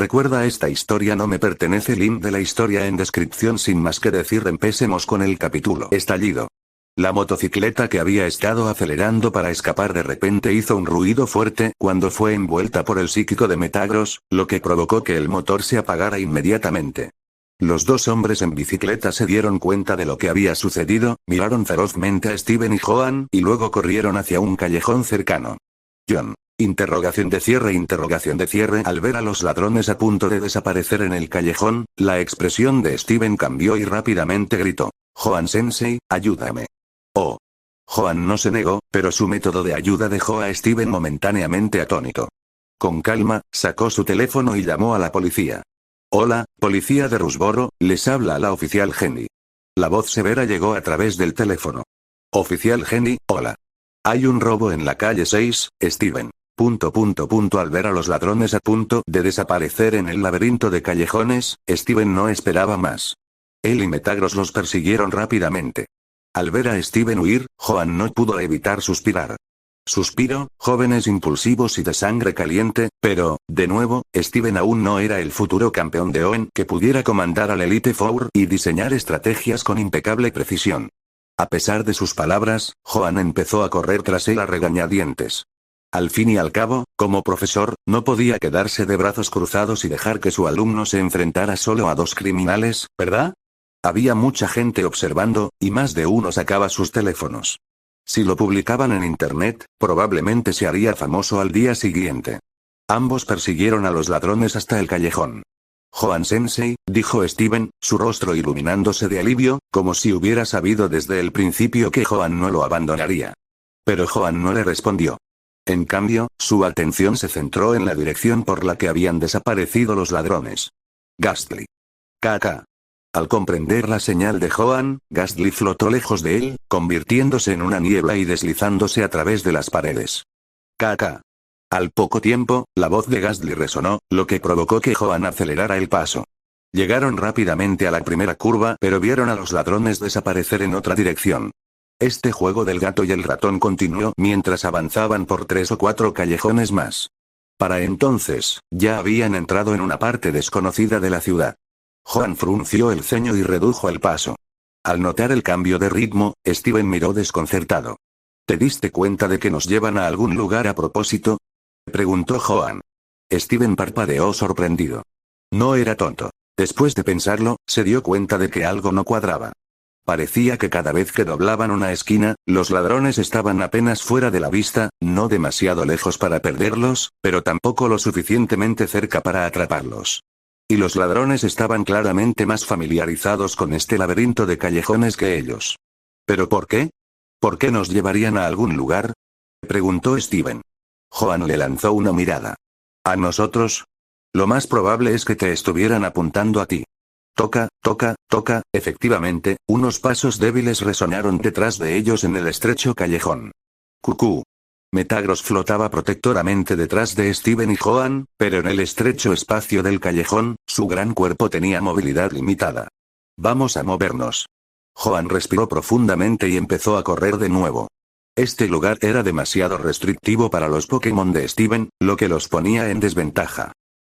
Recuerda, esta historia no me pertenece. Link de la historia en descripción. Sin más que decir, empecemos con el capítulo. Estallido. La motocicleta que había estado acelerando para escapar de repente hizo un ruido fuerte cuando fue envuelta por el psíquico de Metagross, lo que provocó que el motor se apagara inmediatamente. Los dos hombres en bicicleta se dieron cuenta de lo que había sucedido, miraron ferozmente a Steven y Joan y luego corrieron hacia un callejón cercano. John. Interrogación de cierre. Al ver a los ladrones a punto de desaparecer en el callejón, la expresión de Steven cambió y rápidamente gritó: Joan Sensei, ayúdame. Oh. Joan no se negó, pero su método de ayuda dejó a Steven momentáneamente atónito. Con calma, sacó su teléfono y llamó a la policía. Hola, policía de Rusboro, les habla la oficial Jenny. La voz severa llegó a través del teléfono. Oficial Jenny, hola. Hay un robo en la calle 6, Steven. Al ver a los ladrones a punto de desaparecer en el laberinto de callejones, Steven no esperaba más. Él y Metagross los persiguieron rápidamente. Al ver a Steven huir, Joan no pudo evitar suspirar. Suspiro, jóvenes impulsivos y de sangre caliente, pero, de nuevo, Steven aún no era el futuro campeón de Oen que pudiera comandar al Elite Four y diseñar estrategias con impecable precisión. A pesar de sus palabras, Joan empezó a correr tras él a regañadientes. Al fin y al cabo, como profesor, no podía quedarse de brazos cruzados y dejar que su alumno se enfrentara solo a dos criminales, ¿verdad? Había mucha gente observando, y más de uno sacaba sus teléfonos. Si lo publicaban en internet, probablemente se haría famoso al día siguiente. Ambos persiguieron a los ladrones hasta el callejón. Joan Sensei, dijo Steven, su rostro iluminándose de alivio, como si hubiera sabido desde el principio que Joan no lo abandonaría. Pero Joan no le respondió. En cambio, su atención se centró en la dirección por la que habían desaparecido los ladrones. Ghastly. KK. Al comprender la señal de Joan, Ghastly flotó lejos de él, convirtiéndose en una niebla y deslizándose a través de las paredes. KK. Al poco tiempo, la voz de Ghastly resonó, lo que provocó que Joan acelerara el paso. Llegaron rápidamente a la primera curva, pero vieron a los ladrones desaparecer en otra dirección. Este juego del gato y el ratón continuó mientras avanzaban por 3 o 4 callejones más. Para entonces, ya habían entrado en una parte desconocida de la ciudad. Joan frunció el ceño y redujo el paso. Al notar el cambio de ritmo, Steven miró desconcertado. ¿Te diste cuenta de que nos llevan a algún lugar a propósito?, preguntó Joan. Steven parpadeó sorprendido. No era tonto. Después de pensarlo, se dio cuenta de que algo no cuadraba. Parecía que cada vez que doblaban una esquina, los ladrones estaban apenas fuera de la vista, no demasiado lejos para perderlos, pero tampoco lo suficientemente cerca para atraparlos. Y los ladrones estaban claramente más familiarizados con este laberinto de callejones que ellos. ¿Pero por qué? ¿Por qué nos llevarían a algún lugar?, preguntó Steven. Joan le lanzó una mirada. ¿A nosotros? Lo más probable es que te estuvieran apuntando a ti. Toca. Efectivamente, unos pasos débiles resonaron detrás de ellos en el estrecho callejón. Cucú. Metagross flotaba protectoramente detrás de Steven y Joan, pero en el estrecho espacio del callejón, su gran cuerpo tenía movilidad limitada. Vamos a movernos. Joan respiró profundamente y empezó a correr de nuevo. Este lugar era demasiado restrictivo para los Pokémon de Steven, lo que los ponía en desventaja.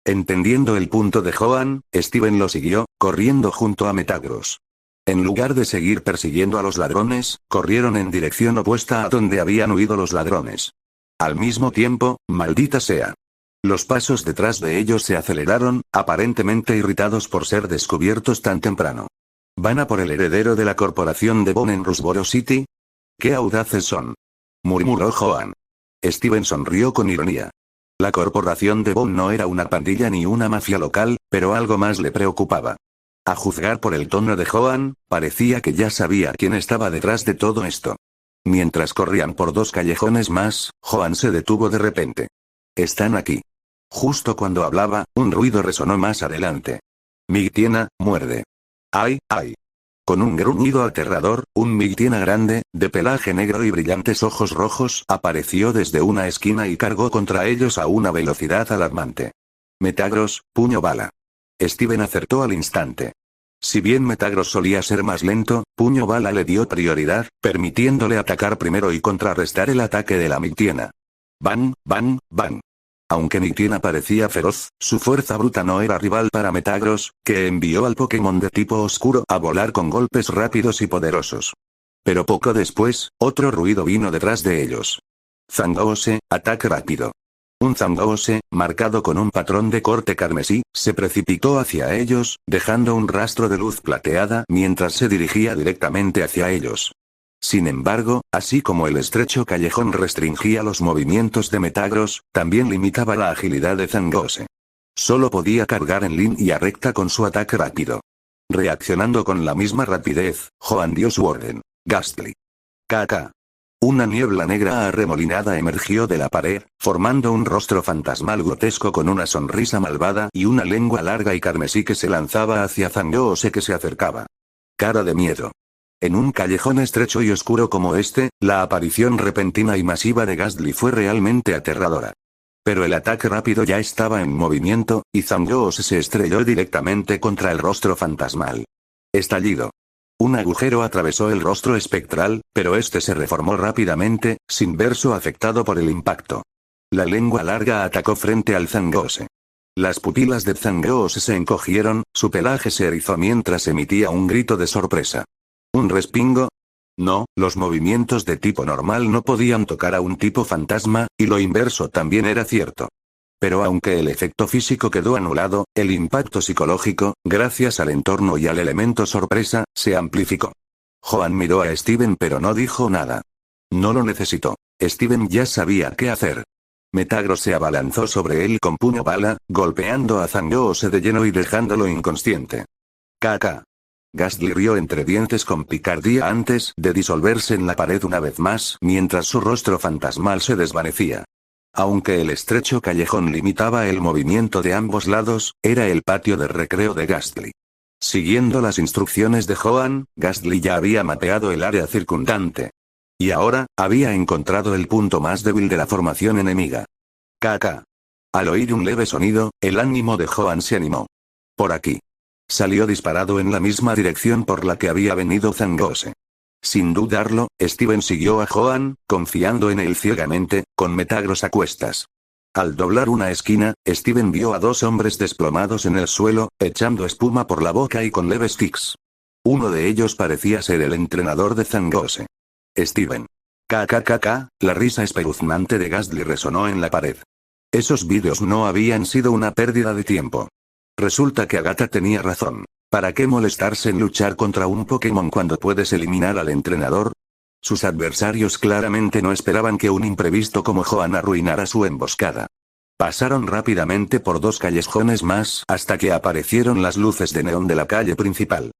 Entendiendo el punto de Joan, Steven lo siguió, corriendo junto a Metagross. En lugar de seguir persiguiendo a los ladrones, corrieron en dirección opuesta a donde habían huido los ladrones. Al mismo tiempo, maldita sea. Los pasos detrás de ellos se aceleraron, aparentemente irritados por ser descubiertos tan temprano. ¿Van a por el heredero de la corporación de Bone en Rusboro City? ¡Qué audaces son!, murmuró Joan. Steven sonrió con ironía. La corporación de Bone no era una pandilla ni una mafia local, pero algo más le preocupaba. A juzgar por el tono de Joan, parecía que ya sabía quién estaba detrás de todo esto. Mientras corrían por 2 callejones más, Joan se detuvo de repente. Están aquí. Justo cuando hablaba, un ruido resonó más adelante. Migtiena, muerde. ¡Ay! Con un gruñido aterrador, un Migtiena grande, de pelaje negro y brillantes ojos rojos, apareció desde una esquina y cargó contra ellos a una velocidad alarmante. Metagross, puño bala. Steven acertó al instante. Si bien Metagross solía ser más lento, puño bala le dio prioridad, permitiéndole atacar primero y contrarrestar el ataque de la Migtiena. ¡Bang! Aunque Nitina parecía feroz, su fuerza bruta no era rival para Metagross, que envió al Pokémon de tipo oscuro a volar con golpes rápidos y poderosos. Pero poco después, otro ruido vino detrás de ellos. Zangoose, ataque rápido. Un Zangoose, marcado con un patrón de corte carmesí, se precipitó hacia ellos, dejando un rastro de luz plateada mientras se dirigía directamente hacia ellos. Sin embargo, así como el estrecho callejón restringía los movimientos de Metagross, también limitaba la agilidad de Zangoose. Solo podía cargar en línea recta con su ataque rápido. Reaccionando con la misma rapidez, Joan dio su orden. Gastly. KK. Una niebla negra arremolinada emergió de la pared, formando un rostro fantasmal grotesco con una sonrisa malvada y una lengua larga y carmesí que se lanzaba hacia Zangoose que se acercaba. Cara de miedo. En un callejón estrecho y oscuro como este, la aparición repentina y masiva de Gastly fue realmente aterradora. Pero el ataque rápido ya estaba en movimiento, y Zangoose se estrelló directamente contra el rostro fantasmal. Estallido. Un agujero atravesó el rostro espectral, pero este se reformó rápidamente, sin verse afectado por el impacto. La lengua larga atacó frente al Zangoose. Las pupilas de Zangoose se encogieron, su pelaje se erizó mientras emitía un grito de sorpresa. ¿Un respingo? No, los movimientos de tipo normal no podían tocar a un tipo fantasma, y lo inverso también era cierto. Pero aunque el efecto físico quedó anulado, el impacto psicológico, gracias al entorno y al elemento sorpresa, se amplificó. Joan miró a Steven pero no dijo nada. No lo necesitó. Steven ya sabía qué hacer. Metagross se abalanzó sobre él con puño bala, golpeando a Zangoose de lleno y dejándolo inconsciente. KK. Gastly rió entre dientes con picardía antes de disolverse en la pared una vez más mientras su rostro fantasmal se desvanecía. Aunque el estrecho callejón limitaba el movimiento de ambos lados, era el patio de recreo de Gastly. Siguiendo las instrucciones de Joan, Gastly ya había mapeado el área circundante. Y ahora, había encontrado el punto más débil de la formación enemiga. KK. Al oír un leve sonido, el ánimo de Joan se animó. Por aquí. Salió disparado en la misma dirección por la que había venido Zangoose. Sin dudarlo, Steven siguió a Joan, confiando en él ciegamente, con Metagross a cuestas. Al doblar una esquina, Steven vio a dos hombres desplomados en el suelo, echando espuma por la boca y con leves tics. Uno de ellos parecía ser el entrenador de Zangoose. Steven. KKKK, la risa espeluznante de Gastly resonó en la pared. Esos vídeos no habían sido una pérdida de tiempo. Resulta que Agatha tenía razón. ¿Para qué molestarse en luchar contra un Pokémon cuando puedes eliminar al entrenador? Sus adversarios claramente no esperaban que un imprevisto como Joan arruinara su emboscada. Pasaron rápidamente por dos callejones más hasta que aparecieron las luces de neón de la calle principal.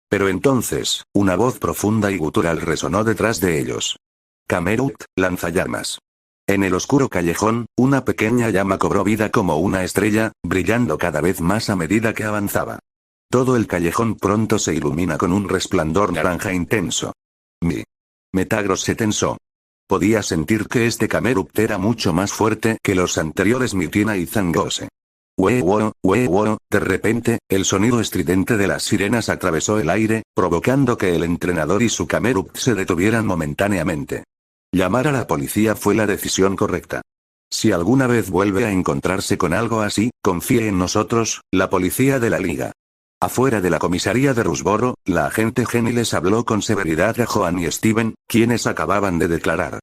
Pero entonces, una voz profunda y gutural resonó detrás de ellos. Camerut, lanzallamas. En el oscuro callejón, una pequeña llama cobró vida como una estrella, brillando cada vez más a medida que avanzaba. Todo el callejón pronto se ilumina con un resplandor naranja intenso. Metagross se tensó. Podía sentir que este Camerupt era mucho más fuerte que los anteriores Mitina y Zangoose. De repente, el sonido estridente de las sirenas atravesó el aire, provocando que el entrenador y su Camerupt se detuvieran momentáneamente. Llamar a la policía fue la decisión correcta. Si alguna vez vuelve a encontrarse con algo así, confíe en nosotros, la policía de la liga. Afuera de la comisaría de Rusboro, la agente Jenny les habló con severidad a Joan y Steven, quienes acababan de declarar.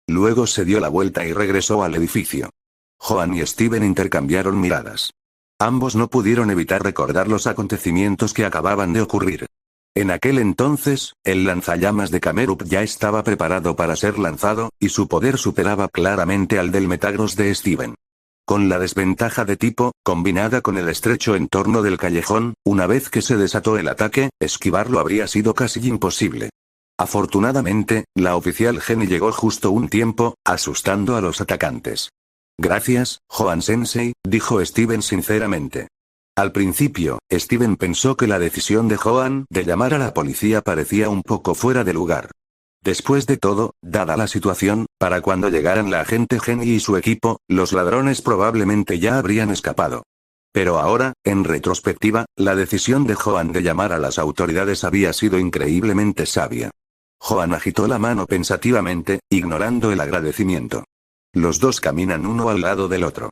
Luego se dio la vuelta y regresó al edificio. Joan y Steven intercambiaron miradas. Ambos no pudieron evitar recordar los acontecimientos que acababan de ocurrir. En aquel entonces, el lanzallamas de Camerupt ya estaba preparado para ser lanzado, y su poder superaba claramente al del Metagross de Steven. Con la desventaja de tipo, combinada con el estrecho entorno del callejón, una vez que se desató el ataque, esquivarlo habría sido casi imposible. Afortunadamente, la oficial Jenny llegó justo un tiempo, asustando a los atacantes. Gracias, Joan Sensei, dijo Steven sinceramente. Al principio, Steven pensó que la decisión de Joan de llamar a la policía parecía un poco fuera de lugar. Después de todo, dada la situación, para cuando llegaran la agente Jenny y su equipo, los ladrones probablemente ya habrían escapado. Pero ahora, en retrospectiva, la decisión de Joan de llamar a las autoridades había sido increíblemente sabia. Joan agitó la mano pensativamente, ignorando el agradecimiento. Los dos caminan uno al lado del otro.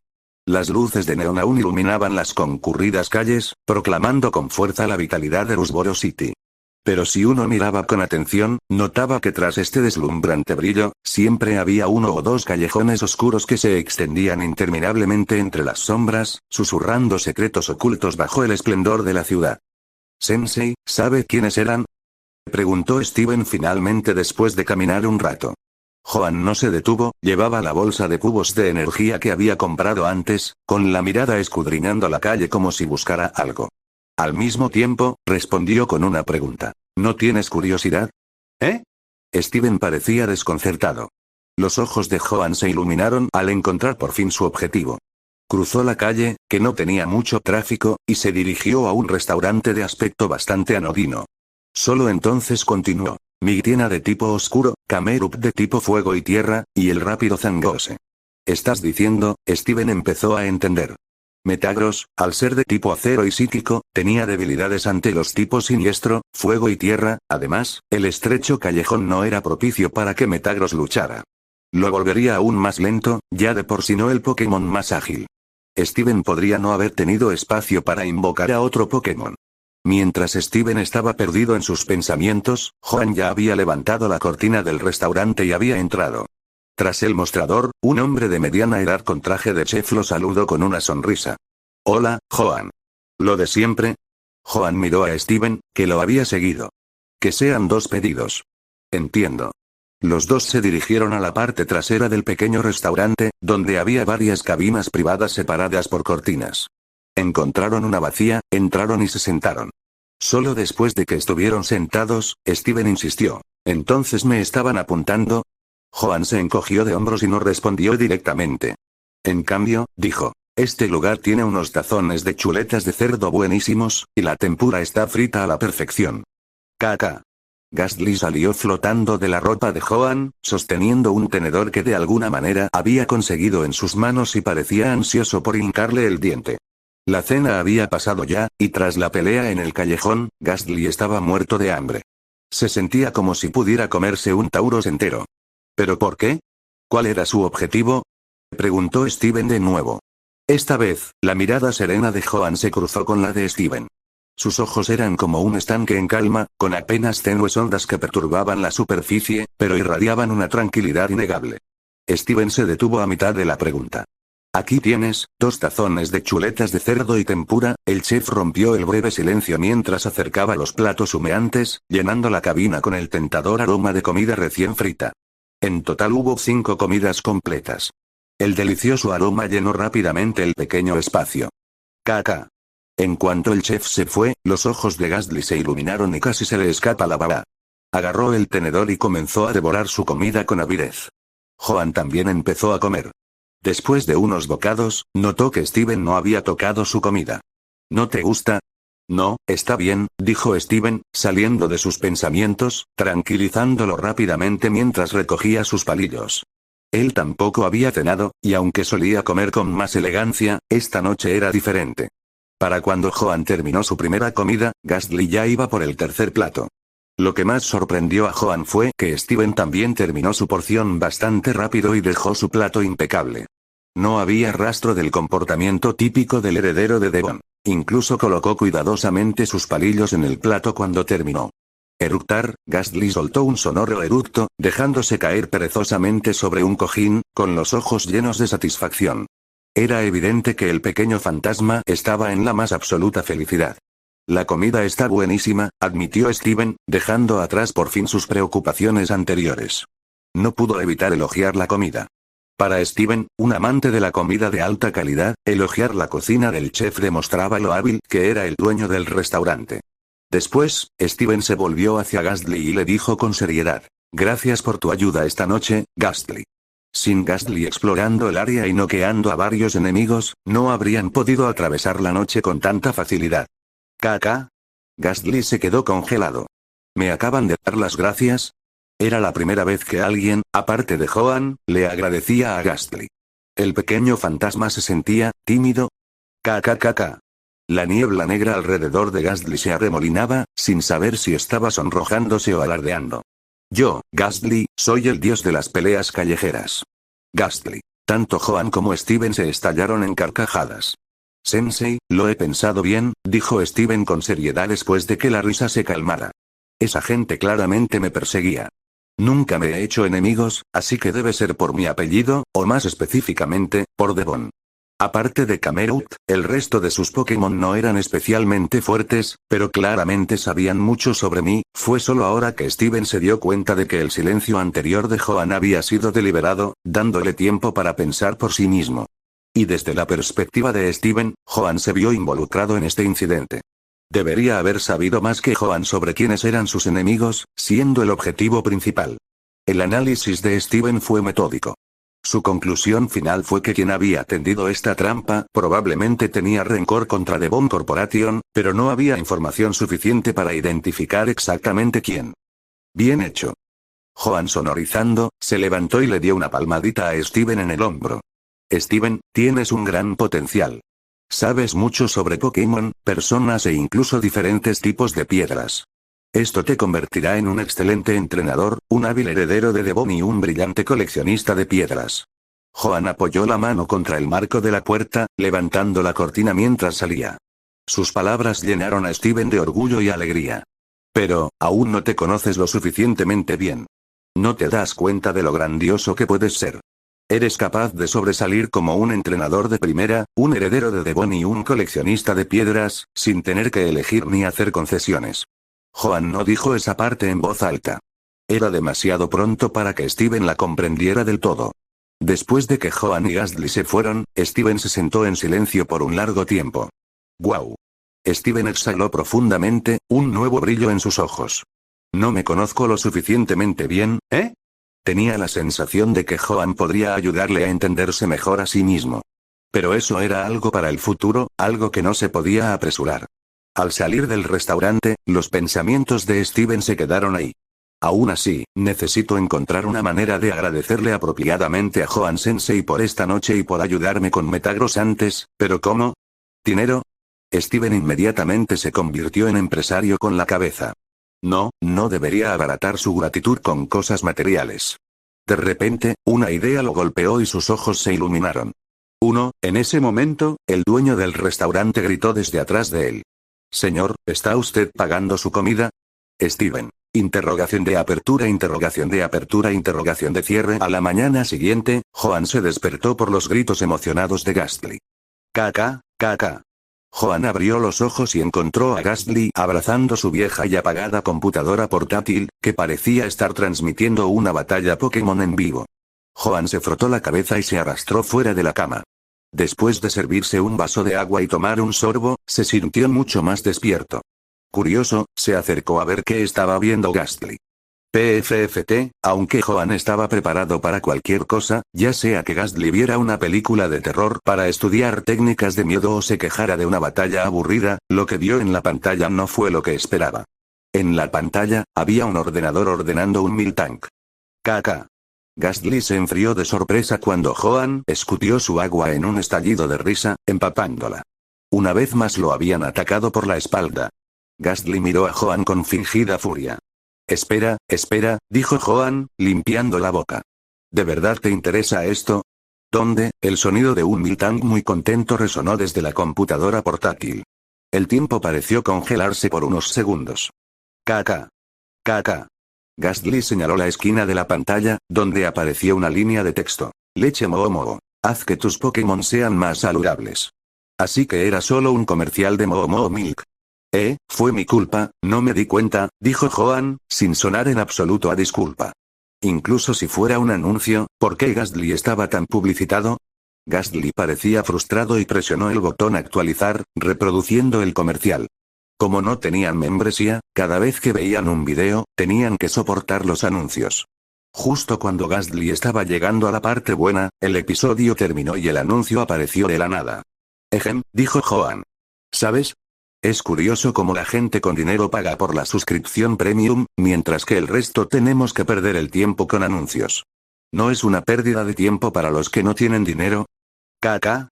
Las luces de neón aún iluminaban las concurridas calles, proclamando con fuerza la vitalidad de Rusboro City. Pero si uno miraba con atención, notaba que tras este deslumbrante brillo, siempre había uno o dos callejones oscuros que se extendían interminablemente entre las sombras, susurrando secretos ocultos bajo el esplendor de la ciudad. «Sensei, ¿sabe quiénes eran?», preguntó Steven finalmente después de caminar un rato. Joan no se detuvo, llevaba la bolsa de cubos de energía que había comprado antes, con la mirada escudriñando la calle como si buscara algo. Al mismo tiempo, respondió con una pregunta. ¿No tienes curiosidad? ¿Eh? Steven parecía desconcertado. Los ojos de Joan se iluminaron al encontrar por fin su objetivo. Cruzó la calle, que no tenía mucho tráfico, y se dirigió a un restaurante de aspecto bastante anodino. Solo entonces continuó. Migtiena de tipo oscuro, Camerup de tipo fuego y tierra, y el rápido Zangose. ¿Estás diciendo? Steven empezó a entender. Metagross, al ser de tipo acero y psíquico, tenía debilidades ante los tipos siniestro, fuego y tierra. Además, el estrecho callejón no era propicio para que Metagross luchara. Lo volvería aún más lento, ya de por sí no el Pokémon más ágil. Steven podría no haber tenido espacio para invocar a otro Pokémon. Mientras Steven estaba perdido en sus pensamientos, Joan ya había levantado la cortina del restaurante y había entrado. Tras el mostrador, un hombre de mediana edad con traje de chef lo saludó con una sonrisa. «Hola, Joan. ¿Lo de siempre?» Joan miró a Steven, que lo había seguido. «Que sean 2 pedidos». «Entiendo». Los dos se dirigieron a la parte trasera del pequeño restaurante, donde había varias cabinas privadas separadas por cortinas. Encontraron una vacía, entraron y se sentaron. Solo después de que estuvieron sentados, Steven insistió. «¿Entonces me estaban apuntando?» Joan se encogió de hombros y no respondió directamente. En cambio, dijo, «Este lugar tiene unos tazones de chuletas de cerdo buenísimos, y la tempura está frita a la perfección». «Caca». Gastly salió flotando de la ropa de Joan, sosteniendo un tenedor que de alguna manera había conseguido en sus manos y parecía ansioso por hincarle el diente. La cena había pasado ya, y tras la pelea en el callejón, Gastly estaba muerto de hambre. Se sentía como si pudiera comerse un Tauros entero. ¿Pero por qué? ¿Cuál era su objetivo?, preguntó Steven de nuevo. Esta vez, la mirada serena de Joan se cruzó con la de Steven. Sus ojos eran como un estanque en calma, con apenas tenues ondas que perturbaban la superficie, pero irradiaban una tranquilidad innegable. Steven se detuvo a mitad de la pregunta. «Aquí tienes, 2 tazones de chuletas de cerdo y tempura». El chef rompió el breve silencio mientras acercaba los platos humeantes, llenando la cabina con el tentador aroma de comida recién frita. En total hubo 5 comidas completas. El delicioso aroma llenó rápidamente el pequeño espacio. «Caca». En cuanto el chef se fue, los ojos de Gastly se iluminaron y casi se le escapa la baba. Agarró el tenedor y comenzó a devorar su comida con avidez. Joan también empezó a comer. Después de unos bocados, notó que Steven no había tocado su comida. «¿No te gusta?» «No, está bien», dijo Steven, saliendo de sus pensamientos, tranquilizándolo rápidamente mientras recogía sus palillos. Él tampoco había cenado, y aunque solía comer con más elegancia, esta noche era diferente. Para cuando Joan terminó su primera comida, Gastly ya iba por el tercer plato. Lo que más sorprendió a Joan fue que Steven también terminó su porción bastante rápido y dejó su plato impecable. No había rastro del comportamiento típico del heredero de Devon. Incluso colocó cuidadosamente sus palillos en el plato cuando terminó. Eructar, Gastly soltó un sonoro eructo, dejándose caer perezosamente sobre un cojín, con los ojos llenos de satisfacción. Era evidente que el pequeño fantasma estaba en la más absoluta felicidad. «La comida está buenísima», admitió Steven, dejando atrás por fin sus preocupaciones anteriores. No pudo evitar elogiar la comida. Para Steven, un amante de la comida de alta calidad, elogiar la cocina del chef demostraba lo hábil que era el dueño del restaurante. Después, Steven se volvió hacia Gastly y le dijo con seriedad, «Gracias por tu ayuda esta noche, Gastly». Sin Gastly explorando el área y noqueando a varios enemigos, no habrían podido atravesar la noche con tanta facilidad. «¿Caca?» Gastly se quedó congelado. «¿Me acaban de dar las gracias?» Era la primera vez que alguien, aparte de Joan, le agradecía a Gastly. El pequeño fantasma se sentía tímido. «Caca». La niebla negra alrededor de Gastly se arremolinaba, sin saber si estaba sonrojándose o alardeando. «Yo, Gastly, soy el dios de las peleas callejeras». Gastly. Tanto Joan como Steven se estallaron en carcajadas. Sensei, lo he pensado bien, dijo Steven con seriedad después de que la risa se calmara. Esa gente claramente me perseguía. Nunca me he hecho enemigos, así que debe ser por mi apellido, o más específicamente, por Devon. Aparte de Camerupt, el resto de sus Pokémon no eran especialmente fuertes, pero claramente sabían mucho sobre mí. Fue solo ahora que Steven se dio cuenta de que el silencio anterior de Joan había sido deliberado, dándole tiempo para pensar por sí mismo. Y desde la perspectiva de Steven, Joan se vio involucrado en este incidente. Debería haber sabido más que Joan sobre quiénes eran sus enemigos, siendo el objetivo principal. El análisis de Steven fue metódico. Su conclusión final fue que quien había tendido esta trampa probablemente tenía rencor contra Devon Corporation, pero no había información suficiente para identificar exactamente quién. Bien hecho. Joan, sonorizando, se levantó y le dio una palmadita a Steven en el hombro. Steven, tienes un gran potencial. Sabes mucho sobre Pokémon, personas e incluso diferentes tipos de piedras. Esto te convertirá en un excelente entrenador, un hábil heredero de Devon y un brillante coleccionista de piedras. Joan apoyó la mano contra el marco de la puerta, levantando la cortina mientras salía. Sus palabras llenaron a Steven de orgullo y alegría. Pero, aún no te conoces lo suficientemente bien. No te das cuenta de lo grandioso que puedes ser. Eres capaz de sobresalir como un entrenador de primera, un heredero de Devon y un coleccionista de piedras, sin tener que elegir ni hacer concesiones. Joan no dijo esa parte en voz alta. Era demasiado pronto para que Steven la comprendiera del todo. Después de que Joan y Gastly se fueron, Steven se sentó en silencio por un largo tiempo. ¡Guau! Steven exhaló profundamente, un nuevo brillo en sus ojos. No me conozco lo suficientemente bien, ¿eh? Tenía la sensación de que Joan podría ayudarle a entenderse mejor a sí mismo. Pero eso era algo para el futuro, algo que no se podía apresurar. Al salir del restaurante, los pensamientos de Steven se quedaron ahí. Aún así, necesito encontrar una manera de agradecerle apropiadamente a Joan Sensei por esta noche y por ayudarme con Metagross antes, pero ¿cómo? ¿Dinero? Steven inmediatamente se convirtió en empresario con la cabeza. No debería abaratar su gratitud con cosas materiales. De repente, una idea lo golpeó y sus ojos se iluminaron. En ese momento, el dueño del restaurante gritó desde atrás de él. Señor, ¿está usted pagando su comida? Steven. Interrogación de apertura, interrogación de apertura, interrogación de cierre. A la mañana siguiente, Joan se despertó por los gritos emocionados de Gastly. Caca. Joan abrió los ojos y encontró a Gastly abrazando su vieja y apagada computadora portátil, que parecía estar transmitiendo una batalla Pokémon en vivo. Joan se frotó la cabeza y se arrastró fuera de la cama. Después de servirse un vaso de agua y tomar un sorbo, se sintió mucho más despierto. Curioso, se acercó a ver qué estaba viendo Gastly. PFFT, aunque Joan estaba preparado para cualquier cosa, ya sea que Gastly viera una película de terror para estudiar técnicas de miedo o se quejara de una batalla aburrida, lo que vio en la pantalla no fue lo que esperaba. En la pantalla, había un ordenador ordenando un Miltank. Caca. Gastly se enfrió de sorpresa cuando Joan escupió su agua en un estallido de risa, empapándola. Una vez más lo habían atacado por la espalda. Gastly miró a Joan con fingida furia. Espera, dijo Joan, limpiando la boca. ¿De verdad te interesa esto? ¿Dónde? El sonido de un Miltank muy contento resonó desde la computadora portátil. El tiempo pareció congelarse por unos segundos. Caca. Gastly señaló la esquina de la pantalla, donde apareció una línea de texto. Leche Moo. Haz que tus Pokémon sean más saludables. Así que era solo un comercial de Moo Milk. Fue mi culpa, no me di cuenta, dijo Joan, sin sonar en absoluto a disculpa. Incluso si fuera un anuncio, ¿por qué Gastly estaba tan publicitado? Gastly parecía frustrado y presionó el botón actualizar, reproduciendo el comercial. Como no tenían membresía, cada vez que veían un video, tenían que soportar los anuncios. Justo cuando Gastly estaba llegando a la parte buena, el episodio terminó y el anuncio apareció de la nada. Dijo Joan. ¿Sabes? Es curioso cómo la gente con dinero paga por la suscripción premium, mientras que el resto tenemos que perder el tiempo con anuncios. ¿No es una pérdida de tiempo para los que no tienen dinero? Caca.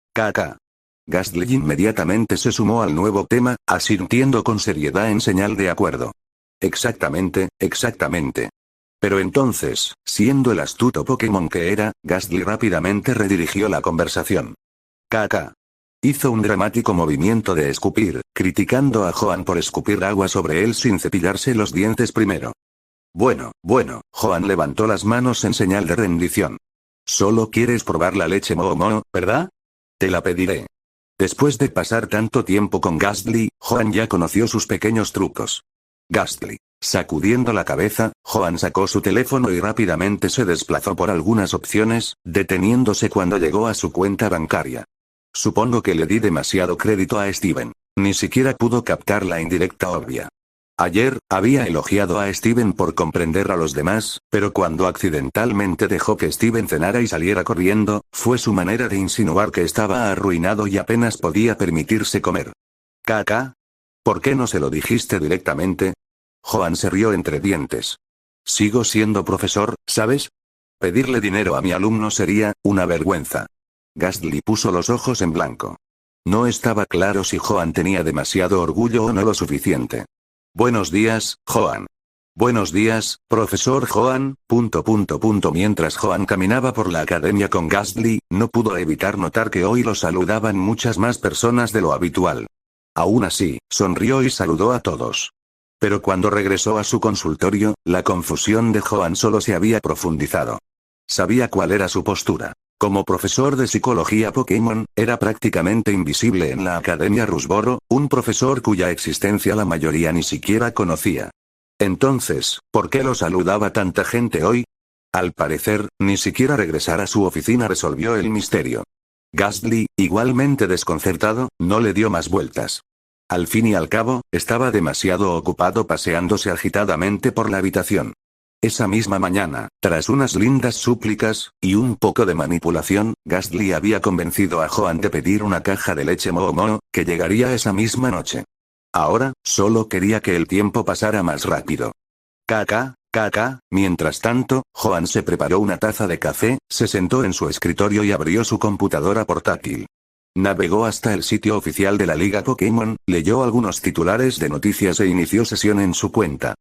Gastly inmediatamente se sumó al nuevo tema, asintiendo con seriedad en señal de acuerdo. Exactamente. Pero entonces, siendo el astuto Pokémon que era, Gastly rápidamente redirigió la conversación. KK. Hizo un dramático movimiento de escupir, criticando a Joan por escupir agua sobre él sin cepillarse los dientes primero. Bueno, Joan levantó las manos en señal de rendición. Solo quieres probar la leche Moo, ¿verdad? Te la pediré. Después de pasar tanto tiempo con Gastly, Joan ya conoció sus pequeños trucos. Gastly. Sacudiendo la cabeza, Joan sacó su teléfono y rápidamente se desplazó por algunas opciones, deteniéndose cuando llegó a su cuenta bancaria. Supongo que le di demasiado crédito a Steven. Ni siquiera pudo captar la indirecta obvia. Ayer, había elogiado a Steven por comprender a los demás, pero cuando accidentalmente dejó que Steven cenara y saliera corriendo, fue su manera de insinuar que estaba arruinado y apenas podía permitirse comer. ¿Caca? ¿Por qué no se lo dijiste directamente? Joan se rió entre dientes. Sigo siendo profesor, ¿sabes? Pedirle dinero a mi alumno sería una vergüenza. Gastly puso los ojos en blanco. No estaba claro si Joan tenía demasiado orgullo o no lo suficiente. Buenos días, Joan. Buenos días, profesor Joan, ... Mientras Joan caminaba por la academia con Gastly, no pudo evitar notar que hoy lo saludaban muchas más personas de lo habitual. Aún así, sonrió y saludó a todos. Pero cuando regresó a su consultorio, la confusión de Joan solo se había profundizado. Sabía cuál era su postura. Como profesor de psicología Pokémon, era prácticamente invisible en la Academia Rusboro, un profesor cuya existencia la mayoría ni siquiera conocía. Entonces, ¿por qué lo saludaba tanta gente hoy? Al parecer, ni siquiera regresar a su oficina resolvió el misterio. Gastly, igualmente desconcertado, no le dio más vueltas. Al fin y al cabo, estaba demasiado ocupado paseándose agitadamente por la habitación. Esa misma mañana, tras unas lindas súplicas, y un poco de manipulación, Gastly había convencido a Joan de pedir una caja de leche Moo, que llegaría esa misma noche. Ahora, solo quería que el tiempo pasara más rápido. KK. Mientras tanto, Joan se preparó una taza de café, se sentó en su escritorio y abrió su computadora portátil. Navegó hasta el sitio oficial de la Liga Pokémon, leyó algunos titulares de noticias e inició sesión en su cuenta.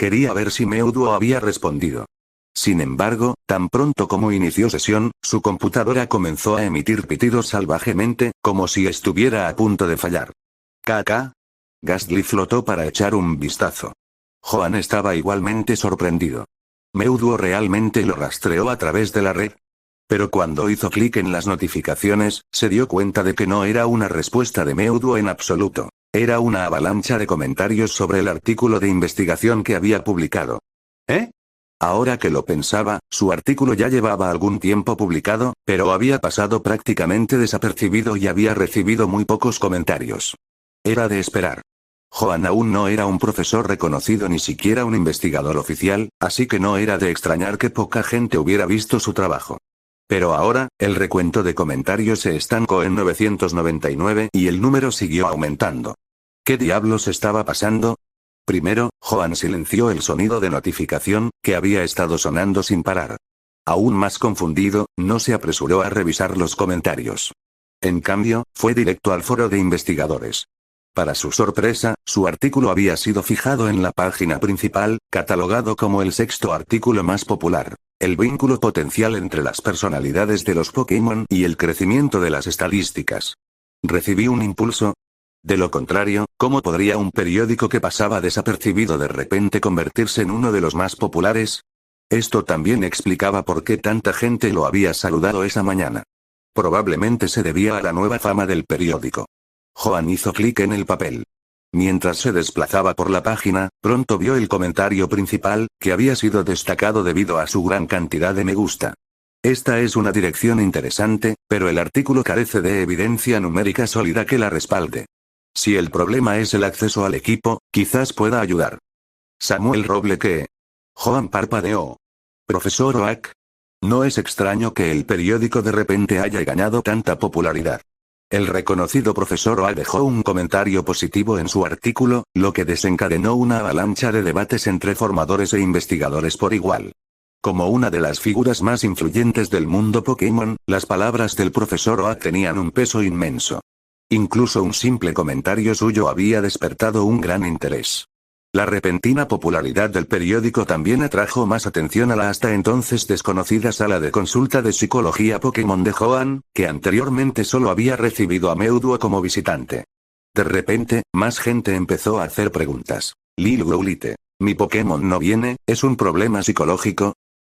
Quería ver si Mewtwo había respondido. Sin embargo, tan pronto como inició sesión, su computadora comenzó a emitir pitidos salvajemente, como si estuviera a punto de fallar. KK. Gastly flotó para echar un vistazo. Joan estaba igualmente sorprendido. ¿Mewtwo realmente lo rastreó a través de la red? Pero cuando hizo clic en las notificaciones, se dio cuenta de que no era una respuesta de Mewtwo en absoluto. Era una avalancha de comentarios sobre el artículo de investigación que había publicado. ¿Eh? Ahora que lo pensaba, su artículo ya llevaba algún tiempo publicado, pero había pasado prácticamente desapercibido y había recibido muy pocos comentarios. Era de esperar. Joan aún no era un profesor reconocido ni siquiera un investigador oficial, así que no era de extrañar que poca gente hubiera visto su trabajo. Pero ahora, el recuento de comentarios se estancó en 999 y el número siguió aumentando. ¿Qué diablos estaba pasando? Primero, Joan silenció el sonido de notificación, que había estado sonando sin parar. Aún más confundido, no se apresuró a revisar los comentarios. En cambio, fue directo al foro de investigadores. Para su sorpresa, su artículo había sido fijado en la página principal, catalogado como el sexto artículo más popular. El vínculo potencial entre las personalidades de los Pokémon y el crecimiento de las estadísticas. ¿Recibí un impulso? De lo contrario, ¿cómo podría un periódico que pasaba desapercibido de repente convertirse en uno de los más populares? Esto también explicaba por qué tanta gente lo había saludado esa mañana. Probablemente se debía a la nueva fama del periódico. Joan hizo clic en el papel. Mientras se desplazaba por la página, pronto vio el comentario principal, que había sido destacado debido a su gran cantidad de me gusta. Esta es una dirección interesante, pero el artículo carece de evidencia numérica sólida que la respalde. Si el problema es el acceso al equipo, quizás pueda ayudar. Samuel Roble que... Joan parpadeó. Profesor Oak. No es extraño que el periódico de repente haya ganado tanta popularidad. El reconocido profesor Oak dejó un comentario positivo en su artículo, lo que desencadenó una avalancha de debates entre formadores e investigadores por igual. Como una de las figuras más influyentes del mundo Pokémon, las palabras del profesor Oak tenían un peso inmenso. Incluso un simple comentario suyo había despertado un gran interés. La repentina popularidad del periódico también atrajo más atención a la hasta entonces desconocida sala de consulta de psicología Pokémon de Joan, que anteriormente solo había recibido a Mewtwo como visitante. De repente, más gente empezó a hacer preguntas. Lil Growlithe. Mi Pokémon no viene, ¿es un problema psicológico?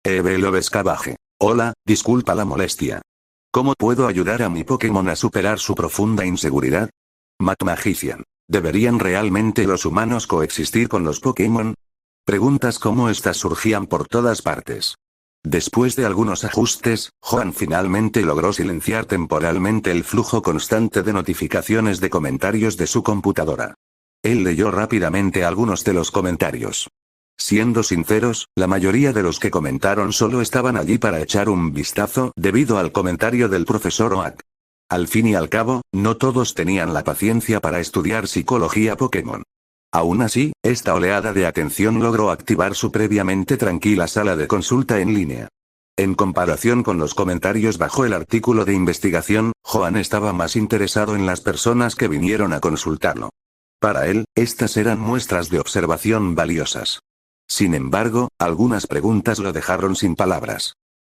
Lobescabaje. Hola, disculpa la molestia. ¿Cómo puedo ayudar a mi Pokémon a superar su profunda inseguridad? Magician. ¿Deberían realmente los humanos coexistir con los Pokémon? Preguntas como estas surgían por todas partes. Después de algunos ajustes, Joan finalmente logró silenciar temporalmente el flujo constante de notificaciones de comentarios de su computadora. Él leyó rápidamente algunos de los comentarios. Siendo sinceros, la mayoría de los que comentaron solo estaban allí para echar un vistazo debido al comentario del profesor Oak. Al fin y al cabo, no todos tenían la paciencia para estudiar psicología Pokémon. Aún así, esta oleada de atención logró activar su previamente tranquila sala de consulta en línea. En comparación con los comentarios bajo el artículo de investigación, Joan estaba más interesado en las personas que vinieron a consultarlo. Para él, estas eran muestras de observación valiosas. Sin embargo, algunas preguntas lo dejaron sin palabras.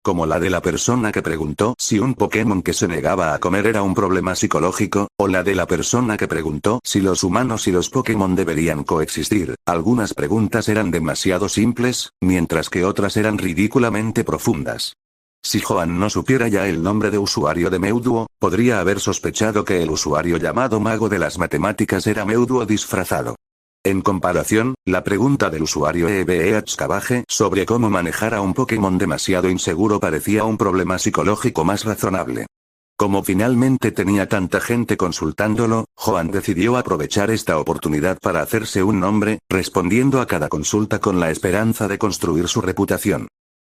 Como la de la persona que preguntó si un Pokémon que se negaba a comer era un problema psicológico, o la de la persona que preguntó si los humanos y los Pokémon deberían coexistir. Algunas preguntas eran demasiado simples, mientras que otras eran ridículamente profundas. Si Joan no supiera ya el nombre de usuario de Mewtwo, podría haber sospechado que el usuario llamado Mago de las Matemáticas era Mewtwo disfrazado. En comparación, la pregunta del usuario Cabaje sobre cómo manejar a un Pokémon demasiado inseguro parecía un problema psicológico más razonable. Como finalmente tenía tanta gente consultándolo, Joan decidió aprovechar esta oportunidad para hacerse un nombre, respondiendo a cada consulta con la esperanza de construir su reputación.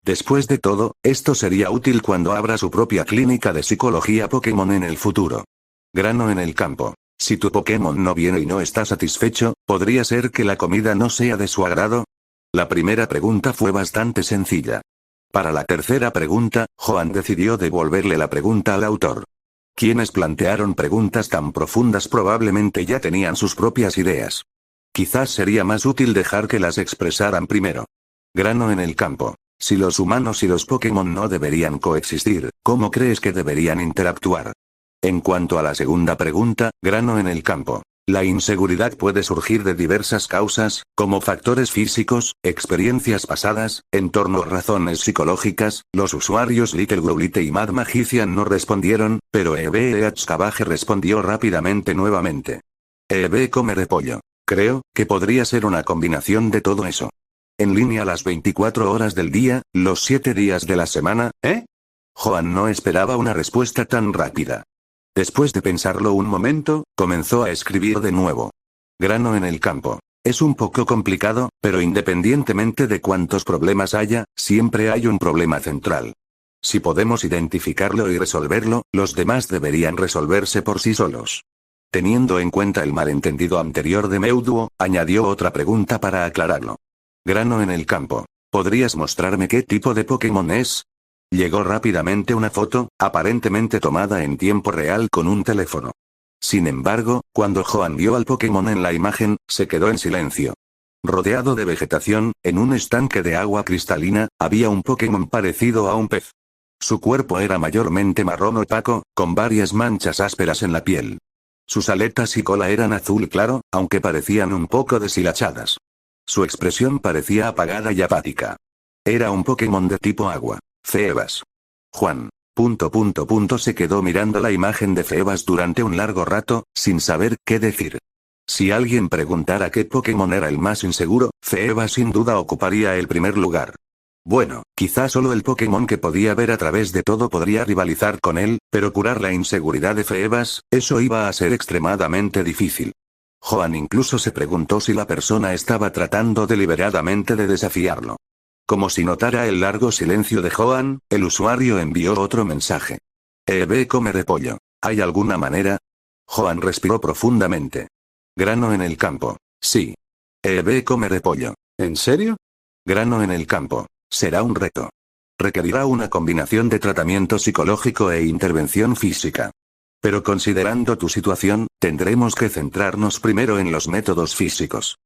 Después de todo, esto sería útil cuando abra su propia clínica de psicología Pokémon en el futuro. Grano en el campo. Si tu Pokémon no viene y no está satisfecho, ¿podría ser que la comida no sea de su agrado? La primera pregunta fue bastante sencilla. Para la tercera pregunta, Joan decidió devolverle la pregunta al autor. Quienes plantearon preguntas tan profundas probablemente ya tenían sus propias ideas. Quizás sería más útil dejar que las expresaran primero. Grano en el campo. Si los humanos y los Pokémon no deberían coexistir, ¿cómo crees que deberían interactuar? En cuanto a la segunda pregunta, grano en el campo. La inseguridad puede surgir de diversas causas, como factores físicos, experiencias pasadas, entorno o razones psicológicas. Los usuarios Little Growlithe y Mad Magician no respondieron, pero Cabaje respondió rápidamente nuevamente. Come repollo. Creo que podría ser una combinación de todo eso. En línea las 24 horas del día, los 7 días de la semana, ¿eh? Joan no esperaba una respuesta tan rápida. Después de pensarlo un momento, comenzó a escribir de nuevo. Grano en el campo. Es un poco complicado, pero independientemente de cuántos problemas haya, siempre hay un problema central. Si podemos identificarlo y resolverlo, los demás deberían resolverse por sí solos. Teniendo en cuenta el malentendido anterior de Mewtwo, añadió otra pregunta para aclararlo. Grano en el campo. ¿Podrías mostrarme qué tipo de Pokémon es? Llegó rápidamente una foto, aparentemente tomada en tiempo real con un teléfono. Sin embargo, cuando Joan vio al Pokémon en la imagen, se quedó en silencio. Rodeado de vegetación, en un estanque de agua cristalina, había un Pokémon parecido a un pez. Su cuerpo era mayormente marrón opaco, con varias manchas ásperas en la piel. Sus aletas y cola eran azul claro, aunque parecían un poco deshilachadas. Su expresión parecía apagada y apática. Era un Pokémon de tipo agua. Feebas. Juan. Se quedó mirando la imagen de Feebas durante un largo rato, sin saber qué decir. Si alguien preguntara qué Pokémon era el más inseguro, Feebas sin duda ocuparía el primer lugar. Bueno, quizá solo el Pokémon que podía ver a través de todo podría rivalizar con él, pero curar la inseguridad de Feebas, eso iba a ser extremadamente difícil. Joan incluso se preguntó si la persona estaba tratando deliberadamente de desafiarlo. Como si notara el largo silencio de Joan, el usuario envió otro mensaje. Come repollo. ¿Hay alguna manera? Joan respiró profundamente. Grano en el campo. Sí. Come repollo. ¿En serio? Grano en el campo. Será un reto. Requerirá una combinación de tratamiento psicológico e intervención física. Pero considerando tu situación, tendremos que centrarnos primero en los métodos físicos.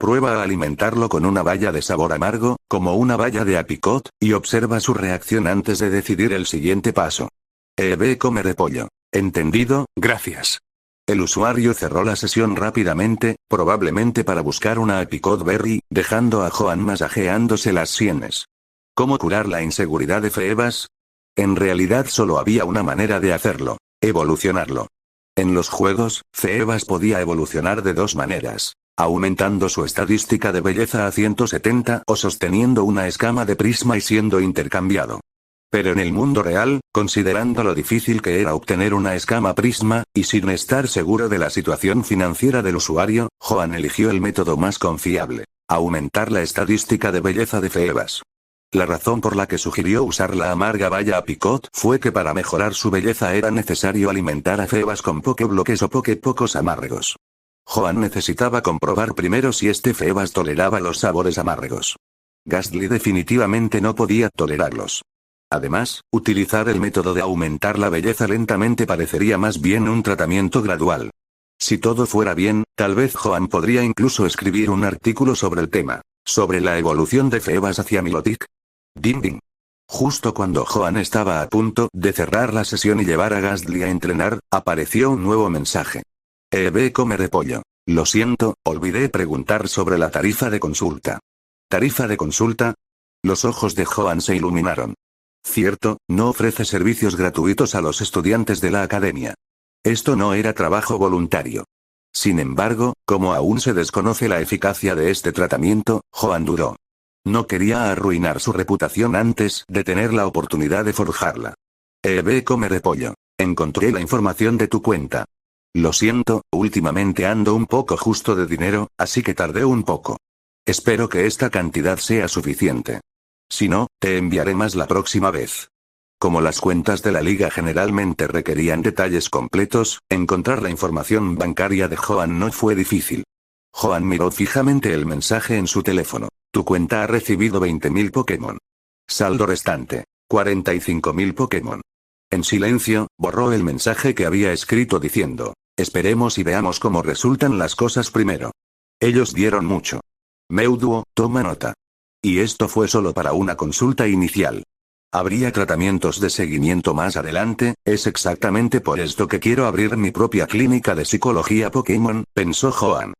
Prueba a alimentarlo con una baya de sabor amargo, como una baya de apricot, y observa su reacción antes de decidir el siguiente paso. Ve come repollo. Entendido, gracias. El usuario cerró la sesión rápidamente, probablemente para buscar una apricot berry, dejando a Joan masajeándose las sienes. ¿Cómo curar la inseguridad de Phoebas? En realidad solo había una manera de hacerlo: evolucionarlo. En los juegos, Phoebas podía evolucionar de dos maneras: aumentando su estadística de belleza a 170 o sosteniendo una escama de prisma y siendo intercambiado. Pero en el mundo real, considerando lo difícil que era obtener una escama prisma, y sin estar seguro de la situación financiera del usuario, Joan eligió el método más confiable: aumentar la estadística de belleza de Phoebas. La razón por la que sugirió usar la amarga baya apricot fue que para mejorar su belleza era necesario alimentar a Phoebas con pokebloques o poképocos amargos. Joan necesitaba comprobar primero si este Phoebas toleraba los sabores amargos. Gastly definitivamente no podía tolerarlos. Además, utilizar el método de aumentar la belleza lentamente parecería más bien un tratamiento gradual. Si todo fuera bien, tal vez Joan podría incluso escribir un artículo sobre el tema, sobre la evolución de Phoebas hacia Milotic. Ding ding. Justo cuando Joan estaba a punto de cerrar la sesión y llevar a Gastly a entrenar, apareció un nuevo mensaje. Ve come repollo. Lo siento, olvidé preguntar sobre la tarifa de consulta. ¿Tarifa de consulta? Los ojos de Joan se iluminaron. Cierto, no ofrece servicios gratuitos a los estudiantes de la academia. Esto no era trabajo voluntario. Sin embargo, como aún se desconoce la eficacia de este tratamiento, Joan dudó. No quería arruinar su reputación antes de tener la oportunidad de forjarla. Ve come repollo. Encontré la información de tu cuenta. Lo siento, últimamente ando un poco justo de dinero, así que tardé un poco. Espero que esta cantidad sea suficiente. Si no, te enviaré más la próxima vez. Como las cuentas de la liga generalmente requerían detalles completos, encontrar la información bancaria de Joan no fue difícil. Joan miró fijamente el mensaje en su teléfono. Tu cuenta ha recibido 20.000 Pokémon. Saldo restante: 45.000 Pokémon. En silencio, borró el mensaje que había escrito diciendo: esperemos y veamos cómo resultan las cosas primero. Ellos dieron mucho. Meuduo, toma nota. Y esto fue solo para una consulta inicial. Habría tratamientos de seguimiento más adelante, es exactamente por esto que quiero abrir mi propia clínica de psicología Pokémon, pensó Joan.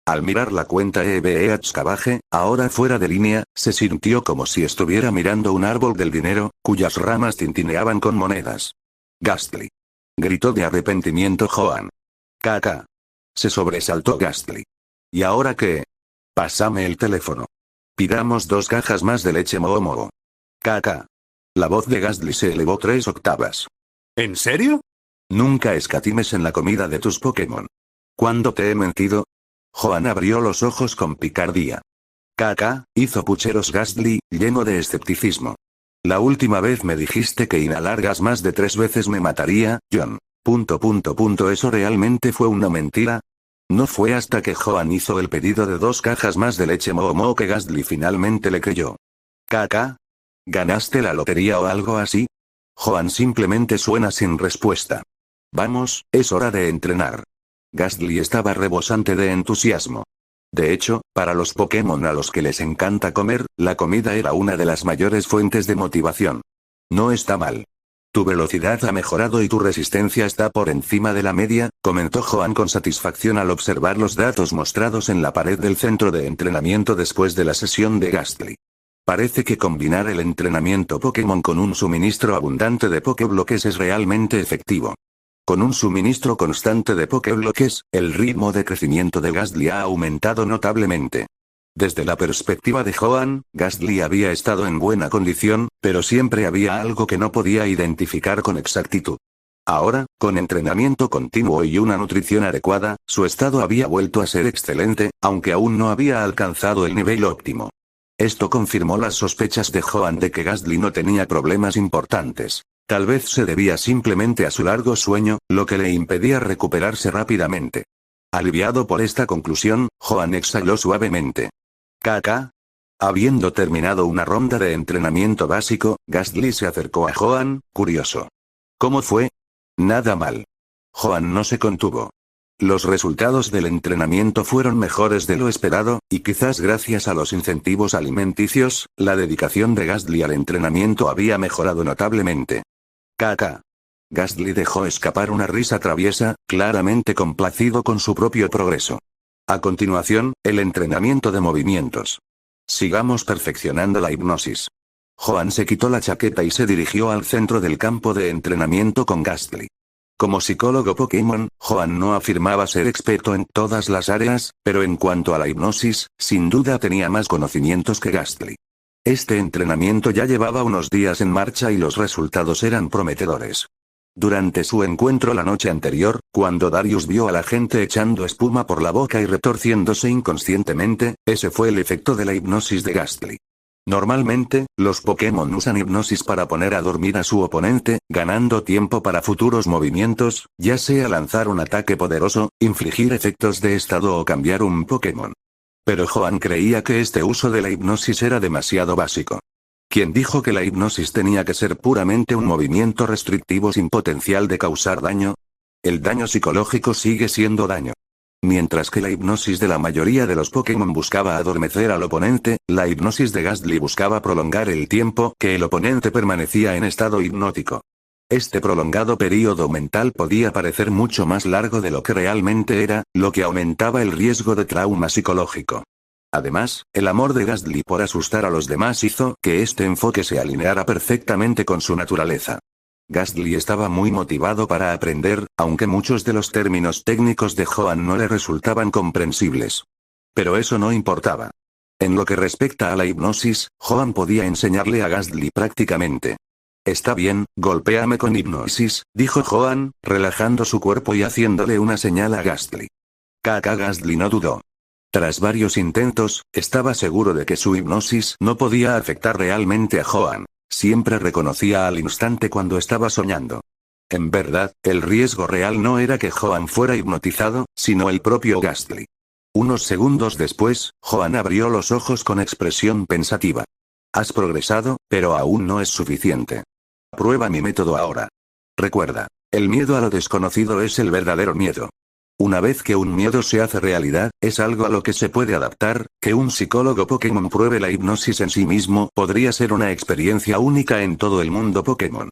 Al mirar la cuenta EBEHKBAGE, ahora fuera de línea, se sintió como si estuviera mirando un árbol del dinero, cuyas ramas tintineaban con monedas. Gastly. Gritó de arrepentimiento Joan. Caca. Se sobresaltó Gastly. ¿Y ahora qué? Pásame el teléfono. Pidamos 2 cajas más de leche Momo. Caca. La voz de Gastly se elevó 3 octavas. ¿En serio? Nunca escatimes en la comida de tus Pokémon. ¿Cuándo te he mentido? Joan abrió los ojos con picardía. Caca, hizo pucheros Gastly, lleno de escepticismo. La última vez me dijiste que inhalar gas más de 3 veces me mataría, John. ¿Eso realmente fue una mentira? No fue hasta que Joan hizo el pedido de 2 cajas más de leche Momo que Gastly finalmente le creyó. Caca. ¿Ganaste la lotería o algo así? Joan simplemente suena sin respuesta. Vamos, es hora de entrenar. Gastly estaba rebosante de entusiasmo. De hecho, para los Pokémon a los que les encanta comer, la comida era una de las mayores fuentes de motivación. No está mal. Tu velocidad ha mejorado y tu resistencia está por encima de la media, comentó Joan con satisfacción al observar los datos mostrados en la pared del centro de entrenamiento después de la sesión de Gastly. Parece que combinar el entrenamiento Pokémon con un suministro abundante de Pokébloques es realmente efectivo. Con un suministro constante de Pokébloques, el ritmo de crecimiento de Gastly ha aumentado notablemente. Desde la perspectiva de Joan, Gastly había estado en buena condición, pero siempre había algo que no podía identificar con exactitud. Ahora, con entrenamiento continuo y una nutrición adecuada, su estado había vuelto a ser excelente, aunque aún no había alcanzado el nivel óptimo. Esto confirmó las sospechas de Joan de que Gastly no tenía problemas importantes. Tal vez se debía simplemente a su largo sueño, lo que le impedía recuperarse rápidamente. Aliviado por esta conclusión, Joan exhaló suavemente. Caca. Habiendo terminado una ronda de entrenamiento básico, Gastly se acercó a Joan, curioso. ¿Cómo fue? Nada mal. Joan no se contuvo. Los resultados del entrenamiento fueron mejores de lo esperado, y quizás gracias a los incentivos alimenticios, la dedicación de Gastly al entrenamiento había mejorado notablemente. KK. Gastly dejó escapar una risa traviesa, claramente complacido con su propio progreso. A continuación, el entrenamiento de movimientos. Sigamos perfeccionando la hipnosis. Joan se quitó la chaqueta y se dirigió al centro del campo de entrenamiento con Gastly. Como psicólogo Pokémon, Joan no afirmaba ser experto en todas las áreas, pero en cuanto a la hipnosis, sin duda tenía más conocimientos que Gastly. Este entrenamiento ya llevaba unos días en marcha y los resultados eran prometedores. Durante su encuentro la noche anterior, cuando Darius vio a la gente echando espuma por la boca y retorciéndose inconscientemente, ese fue el efecto de la hipnosis de Gastly. Normalmente, los Pokémon usan hipnosis para poner a dormir a su oponente, ganando tiempo para futuros movimientos, ya sea lanzar un ataque poderoso, infligir efectos de estado o cambiar un Pokémon. Pero Joan creía que este uso de la hipnosis era demasiado básico. ¿Quién dijo que la hipnosis tenía que ser puramente un movimiento restrictivo sin potencial de causar daño? El daño psicológico sigue siendo daño. Mientras que la hipnosis de la mayoría de los Pokémon buscaba adormecer al oponente, la hipnosis de Gastly buscaba prolongar el tiempo que el oponente permanecía en estado hipnótico. Este prolongado período mental podía parecer mucho más largo de lo que realmente era, lo que aumentaba el riesgo de trauma psicológico. Además, el amor de Gastly por asustar a los demás hizo que este enfoque se alineara perfectamente con su naturaleza. Gastly estaba muy motivado para aprender, aunque muchos de los términos técnicos de Joan no le resultaban comprensibles. Pero eso no importaba. En lo que respecta a la hipnosis, Joan podía enseñarle a Gastly prácticamente. Está bien, golpéame con hipnosis, dijo Joan, relajando su cuerpo y haciéndole una señal a Gastly. Gastly no dudó. Tras varios intentos, estaba seguro de que su hipnosis no podía afectar realmente a Joan. Siempre reconocía al instante cuando estaba soñando. En verdad, el riesgo real no era que Joan fuera hipnotizado, sino el propio Gastly. Unos segundos después, Joan abrió los ojos con expresión pensativa. Has progresado, pero aún no es suficiente. Prueba mi método ahora. Recuerda, el miedo a lo desconocido es el verdadero miedo. Una vez que un miedo se hace realidad, es algo a lo que se puede adaptar. Que un psicólogo Pokémon pruebe la hipnosis en sí mismo podría ser una experiencia única en todo el mundo Pokémon.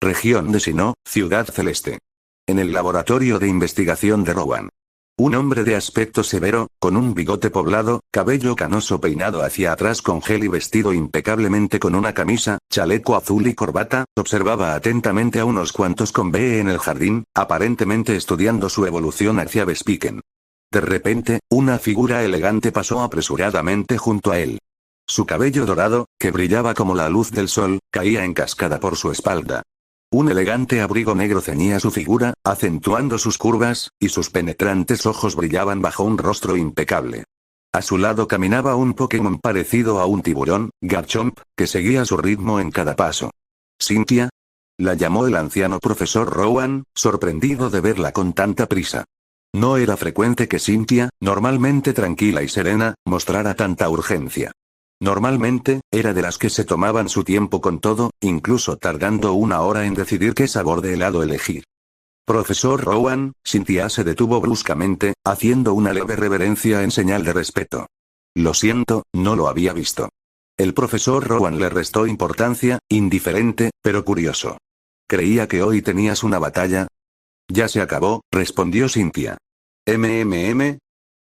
Región de Sinnoh, Ciudad Celeste. En el laboratorio de investigación de Rowan. Un hombre de aspecto severo, con un bigote poblado, cabello canoso peinado hacia atrás con gel y vestido impecablemente con una camisa, chaleco azul y corbata, observaba atentamente a unos cuantos con BE en el jardín, aparentemente estudiando su evolución hacia Vespiquen. De repente, una figura elegante pasó apresuradamente junto a él. Su cabello dorado, que brillaba como la luz del sol, caía en cascada por su espalda. Un elegante abrigo negro ceñía su figura, acentuando sus curvas, y sus penetrantes ojos brillaban bajo un rostro impecable. A su lado caminaba un Pokémon parecido a un tiburón, Garchomp, que seguía su ritmo en cada paso. ¿Cynthia? La llamó el anciano profesor Rowan, sorprendido de verla con tanta prisa. No era frecuente que Cynthia, normalmente tranquila y serena, mostrara tanta urgencia. Normalmente, era de las que se tomaban su tiempo con todo, incluso tardando una hora en decidir qué sabor de helado elegir. Profesor Rowan, Cynthia se detuvo bruscamente, haciendo una leve reverencia en señal de respeto. Lo siento, no lo había visto. El profesor Rowan le restó importancia, indiferente, pero curioso. Creía que hoy tenías una batalla. Ya se acabó, respondió Cynthia.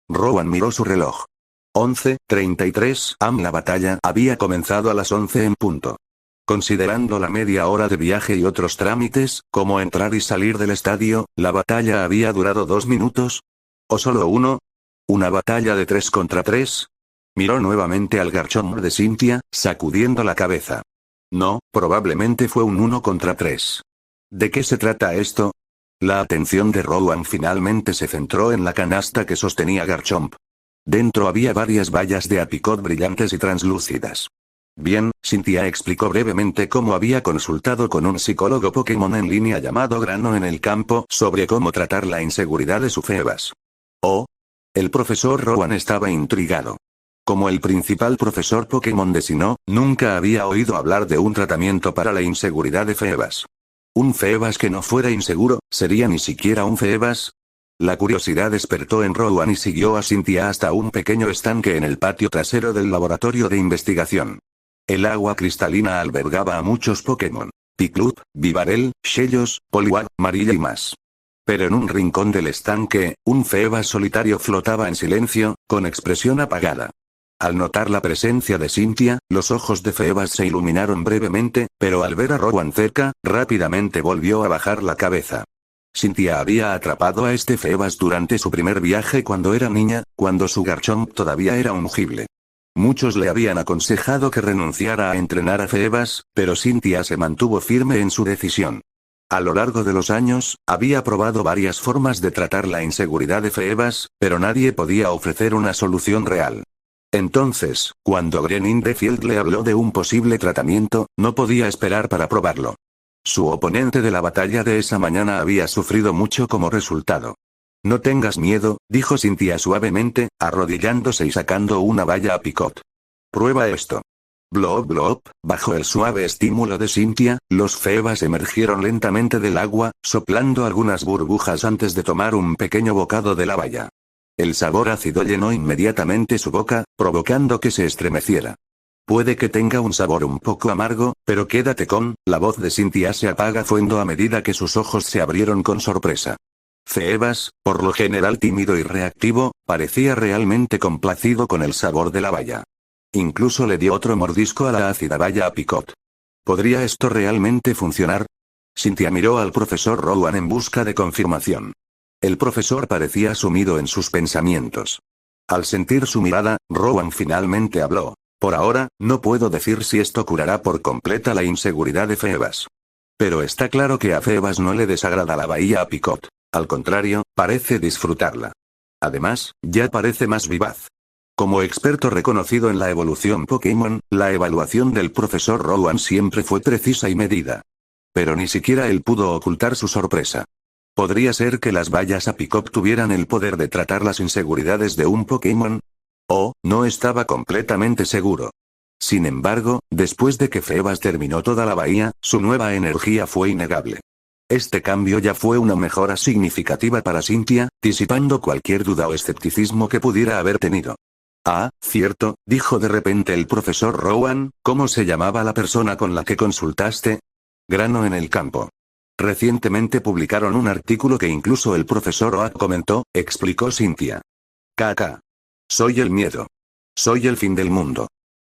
Rowan miró su reloj. 11:33 am. La batalla había comenzado a las 11 en punto. Considerando la media hora de viaje y otros trámites, como entrar y salir del estadio, la batalla había durado 2 minutos. ¿O solo uno? ¿Una batalla de 3 contra 3? Miró nuevamente al Garchomp de Cynthia, sacudiendo la cabeza. No, probablemente fue un 1 contra 3. ¿De qué se trata esto? La atención de Rowan finalmente se centró en la canasta que sostenía Garchomp. Dentro había varias bayas de apricot brillantes y translúcidas. Bien, Cynthia explicó brevemente cómo había consultado con un psicólogo Pokémon en línea llamado Grano en el campo sobre cómo tratar la inseguridad de su Feebas. Oh. El profesor Rowan estaba intrigado. Como el principal profesor Pokémon de Sinnoh, nunca había oído hablar de un tratamiento para la inseguridad de Feebas. ¿Un Feebas que no fuera inseguro, sería ni siquiera un Feebas? La curiosidad despertó en Rowan y siguió a Cynthia hasta un pequeño estanque en el patio trasero del laboratorio de investigación. El agua cristalina albergaba a muchos Pokémon. Piplup, Vivarel, Shellos, Poliwag, Marilla y más. Pero en un rincón del estanque, un Feebas solitario flotaba en silencio, con expresión apagada. Al notar la presencia de Cynthia, los ojos de Feebas se iluminaron brevemente, pero al ver a Rowan cerca, rápidamente volvió a bajar la cabeza. Cynthia había atrapado a este Feebas durante su primer viaje cuando era niña, cuando su Garchomp todavía era ungible. Muchos le habían aconsejado que renunciara a entrenar a Feebas, pero Cynthia se mantuvo firme en su decisión. A lo largo de los años, había probado varias formas de tratar la inseguridad de Feebas, pero nadie podía ofrecer una solución real. Entonces, cuando Grenindefield le habló de un posible tratamiento, no podía esperar para probarlo. Su oponente de la batalla de esa mañana había sufrido mucho como resultado. No tengas miedo, dijo Cynthia suavemente, arrodillándose y sacando una valla a Picot. Prueba esto. Bloop bloop, bajo el suave estímulo de Cynthia, los Feebas emergieron lentamente del agua, soplando algunas burbujas antes de tomar un pequeño bocado de la valla. El sabor ácido llenó inmediatamente su boca, provocando que se estremeciera. Puede que tenga un sabor un poco amargo, pero quédate con, la voz de Cynthia se apaga fuendo a medida que sus ojos se abrieron con sorpresa. Feebas, por lo general tímido y reactivo, parecía realmente complacido con el sabor de la valla. Incluso le dio otro mordisco a la ácida valla a Picot. ¿Podría esto realmente funcionar? Cynthia miró al profesor Rowan en busca de confirmación. El profesor parecía sumido en sus pensamientos. Al sentir su mirada, Rowan finalmente habló. Por ahora, no puedo decir si esto curará por completa la inseguridad de Feebas. Pero está claro que a Feebas no le desagrada la bahía a Picot. Al contrario, parece disfrutarla. Además, ya parece más vivaz. Como experto reconocido en la evolución Pokémon, la evaluación del profesor Rowan siempre fue precisa y medida. Pero ni siquiera él pudo ocultar su sorpresa. ¿Podría ser que las vallas a Picot tuvieran el poder de tratar las inseguridades de un Pokémon? Oh, no estaba completamente seguro. Sin embargo, después de que Feebas terminó toda la bahía, su nueva energía fue innegable. Este cambio ya fue una mejora significativa para Cynthia, disipando cualquier duda o escepticismo que pudiera haber tenido. Ah, cierto, dijo de repente el profesor Rowan, ¿cómo se llamaba la persona con la que consultaste? Grano en el campo. Recientemente publicaron un artículo que incluso el profesor Oak comentó, explicó Cynthia. Caca. Soy el miedo. Soy el fin del mundo.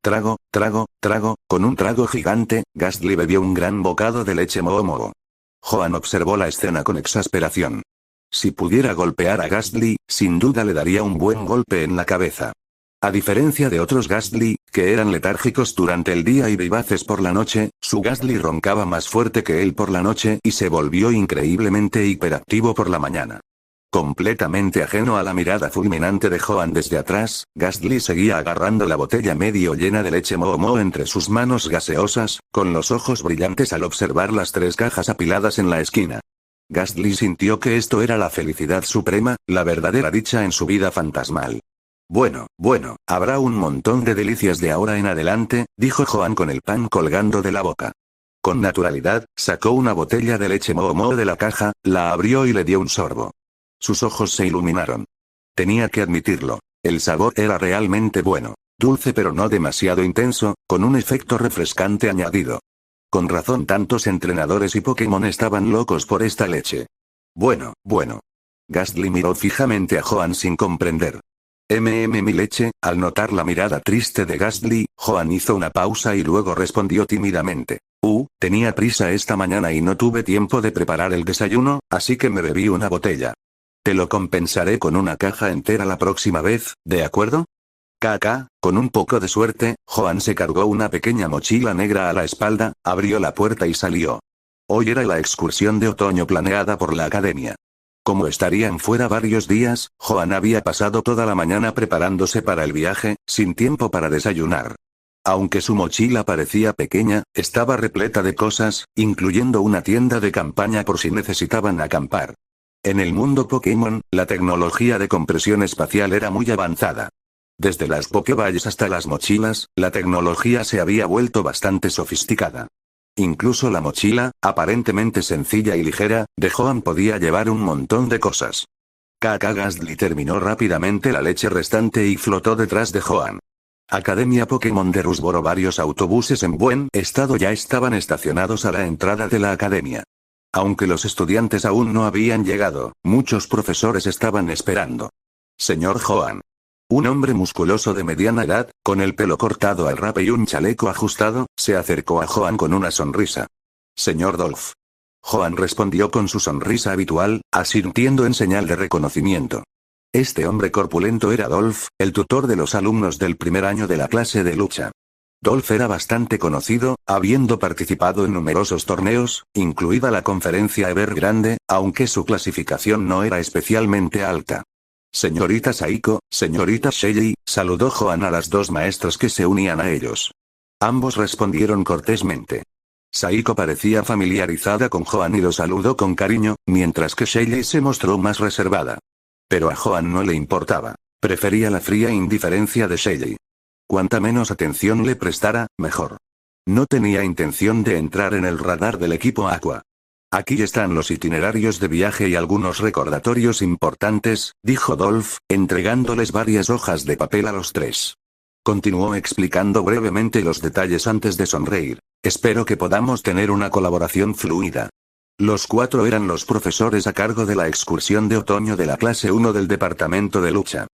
Trago, trago, trago, con un trago gigante, Gastly bebió un gran bocado de leche Moo-Moo. Joan observó la escena con exasperación. Si pudiera golpear a Gastly, sin duda le daría un buen golpe en la cabeza. A diferencia de otros Gastly, que eran letárgicos durante el día y vivaces por la noche, su Gastly roncaba más fuerte que él por la noche y se volvió increíblemente hiperactivo por la mañana. Completamente ajeno a la mirada fulminante de Joan desde atrás, Gastly seguía agarrando la botella medio llena de leche Moo-Moo entre sus manos gaseosas, con los ojos brillantes al observar las 3 cajas apiladas en la esquina. Gastly sintió que esto era la felicidad suprema, la verdadera dicha en su vida fantasmal. Bueno, habrá un montón de delicias de ahora en adelante, dijo Joan con el pan colgando de la boca. Con naturalidad, sacó una botella de leche Moo-Moo de la caja, la abrió y le dio un sorbo. Sus ojos se iluminaron. Tenía que admitirlo. El sabor era realmente bueno. Dulce pero no demasiado intenso, con un efecto refrescante añadido. Con razón tantos entrenadores y Pokémon estaban locos por esta leche. Bueno. Gastly miró fijamente a Joan sin comprender. Mi leche, al notar la mirada triste de Gastly, Joan hizo una pausa y luego respondió tímidamente. Tenía prisa esta mañana y no tuve tiempo de preparar el desayuno, así que me bebí una botella. Te lo compensaré con una caja entera la próxima vez, ¿de acuerdo? Con un poco de suerte, Joan se cargó una pequeña mochila negra a la espalda, abrió la puerta y salió. Hoy era la excursión de otoño planeada por la academia. Como estarían fuera varios días, Joan había pasado toda la mañana preparándose para el viaje, sin tiempo para desayunar. Aunque su mochila parecía pequeña, estaba repleta de cosas, incluyendo una tienda de campaña por si necesitaban acampar. En el mundo Pokémon, la tecnología de compresión espacial era muy avanzada. Desde las Pokéballs hasta las mochilas, la tecnología se había vuelto bastante sofisticada. Incluso la mochila, aparentemente sencilla y ligera, de Joan podía llevar un montón de cosas. Gastly terminó rápidamente la leche restante y flotó detrás de Joan. Academia Pokémon de Rusboro. Varios autobuses en buen estado ya estaban estacionados a la entrada de la academia. Aunque los estudiantes aún no habían llegado, muchos profesores estaban esperando. Señor Joan. Un hombre musculoso de mediana edad, con el pelo cortado al rape y un chaleco ajustado, se acercó a Joan con una sonrisa. Señor Dolph. Joan respondió con su sonrisa habitual, asintiendo en señal de reconocimiento. Este hombre corpulento era Dolph, el tutor de los alumnos del primer año de la clase de lucha. Dolph era bastante conocido, habiendo participado en numerosos torneos, incluida la conferencia Evergrande, aunque su clasificación no era especialmente alta. Señorita Saiko, señorita Shelly, saludó Joan a las dos maestras que se unían a ellos. Ambos respondieron cortésmente. Saiko parecía familiarizada con Joan y lo saludó con cariño, mientras que Shelly se mostró más reservada. Pero a Joan no le importaba. Prefería la fría indiferencia de Shelly. Cuanta menos atención le prestara, mejor. No tenía intención de entrar en el radar del equipo Aqua. Aquí están los itinerarios de viaje y algunos recordatorios importantes, dijo Dolph, entregándoles varias hojas de papel a los tres. Continuó explicando brevemente los detalles antes de sonreír. Espero que podamos tener una colaboración fluida. Los cuatro eran los profesores a cargo de la excursión de otoño de la clase 1 del departamento de lucha.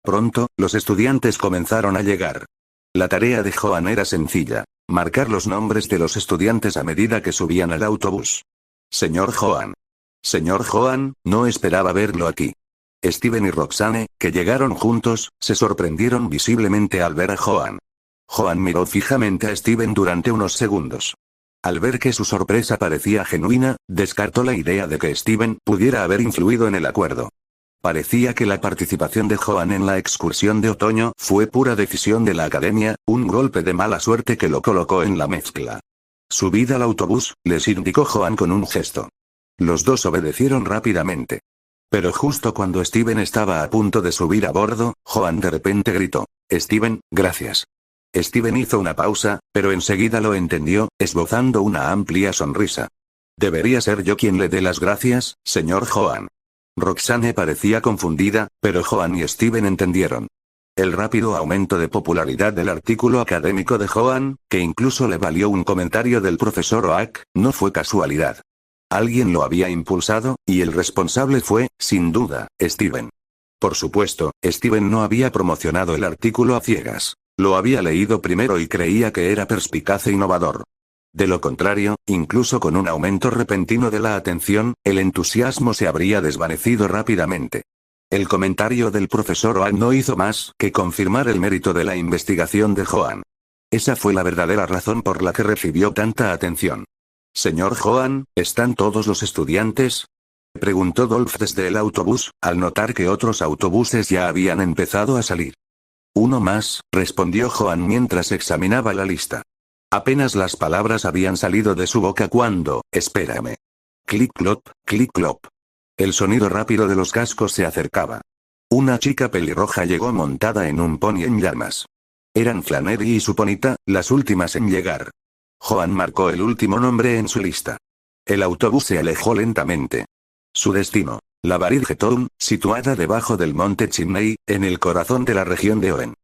Pronto, los estudiantes comenzaron a llegar. La tarea de Joan era sencilla: marcar los nombres de los estudiantes a medida que subían al autobús. Señor Joan. Señor Joan, no esperaba verlo aquí. Steven y Roxane, que llegaron juntos, se sorprendieron visiblemente al ver a Joan. Joan miró fijamente a Steven durante unos segundos. Al ver que su sorpresa parecía genuina, descartó la idea de que Steven pudiera haber influido en el acuerdo. Parecía que la participación de Joan en la excursión de otoño fue pura decisión de la academia, un golpe de mala suerte que lo colocó en la mezcla. Subid al autobús, les indicó Joan con un gesto. Los dos obedecieron rápidamente. Pero justo cuando Steven estaba a punto de subir a bordo, Joan de repente gritó: Steven, gracias. Steven hizo una pausa, pero enseguida lo entendió, esbozando una amplia sonrisa. Debería ser yo quien le dé las gracias, señor Joan. Roxane parecía confundida, pero Joan y Steven entendieron. El rápido aumento de popularidad del artículo académico de Joan, que incluso le valió un comentario del profesor Oak, no fue casualidad. Alguien lo había impulsado, y el responsable fue, sin duda, Steven. Por supuesto, Steven no había promocionado el artículo a ciegas. Lo había leído primero y creía que era perspicaz e innovador. De lo contrario, incluso con un aumento repentino de la atención, el entusiasmo se habría desvanecido rápidamente. El comentario del profesor Oak no hizo más que confirmar el mérito de la investigación de Joan. Esa fue la verdadera razón por la que recibió tanta atención. Señor Joan, ¿están todos los estudiantes?, preguntó Dolph desde el autobús, al notar que otros autobuses ya habían empezado a salir. Uno más, respondió Joan mientras examinaba la lista. Apenas las palabras habían salido de su boca cuando, espérame. Clic-clop, clic-clop. El sonido rápido de los cascos se acercaba. Una chica pelirroja llegó montada en un pony en llamas. Eran Flannery y su ponita, las últimas en llegar. Joan marcó el último nombre en su lista. El autobús se alejó lentamente. Su destino: la Baridge Town, situada debajo del monte Chimney, en el corazón de la región de Oen.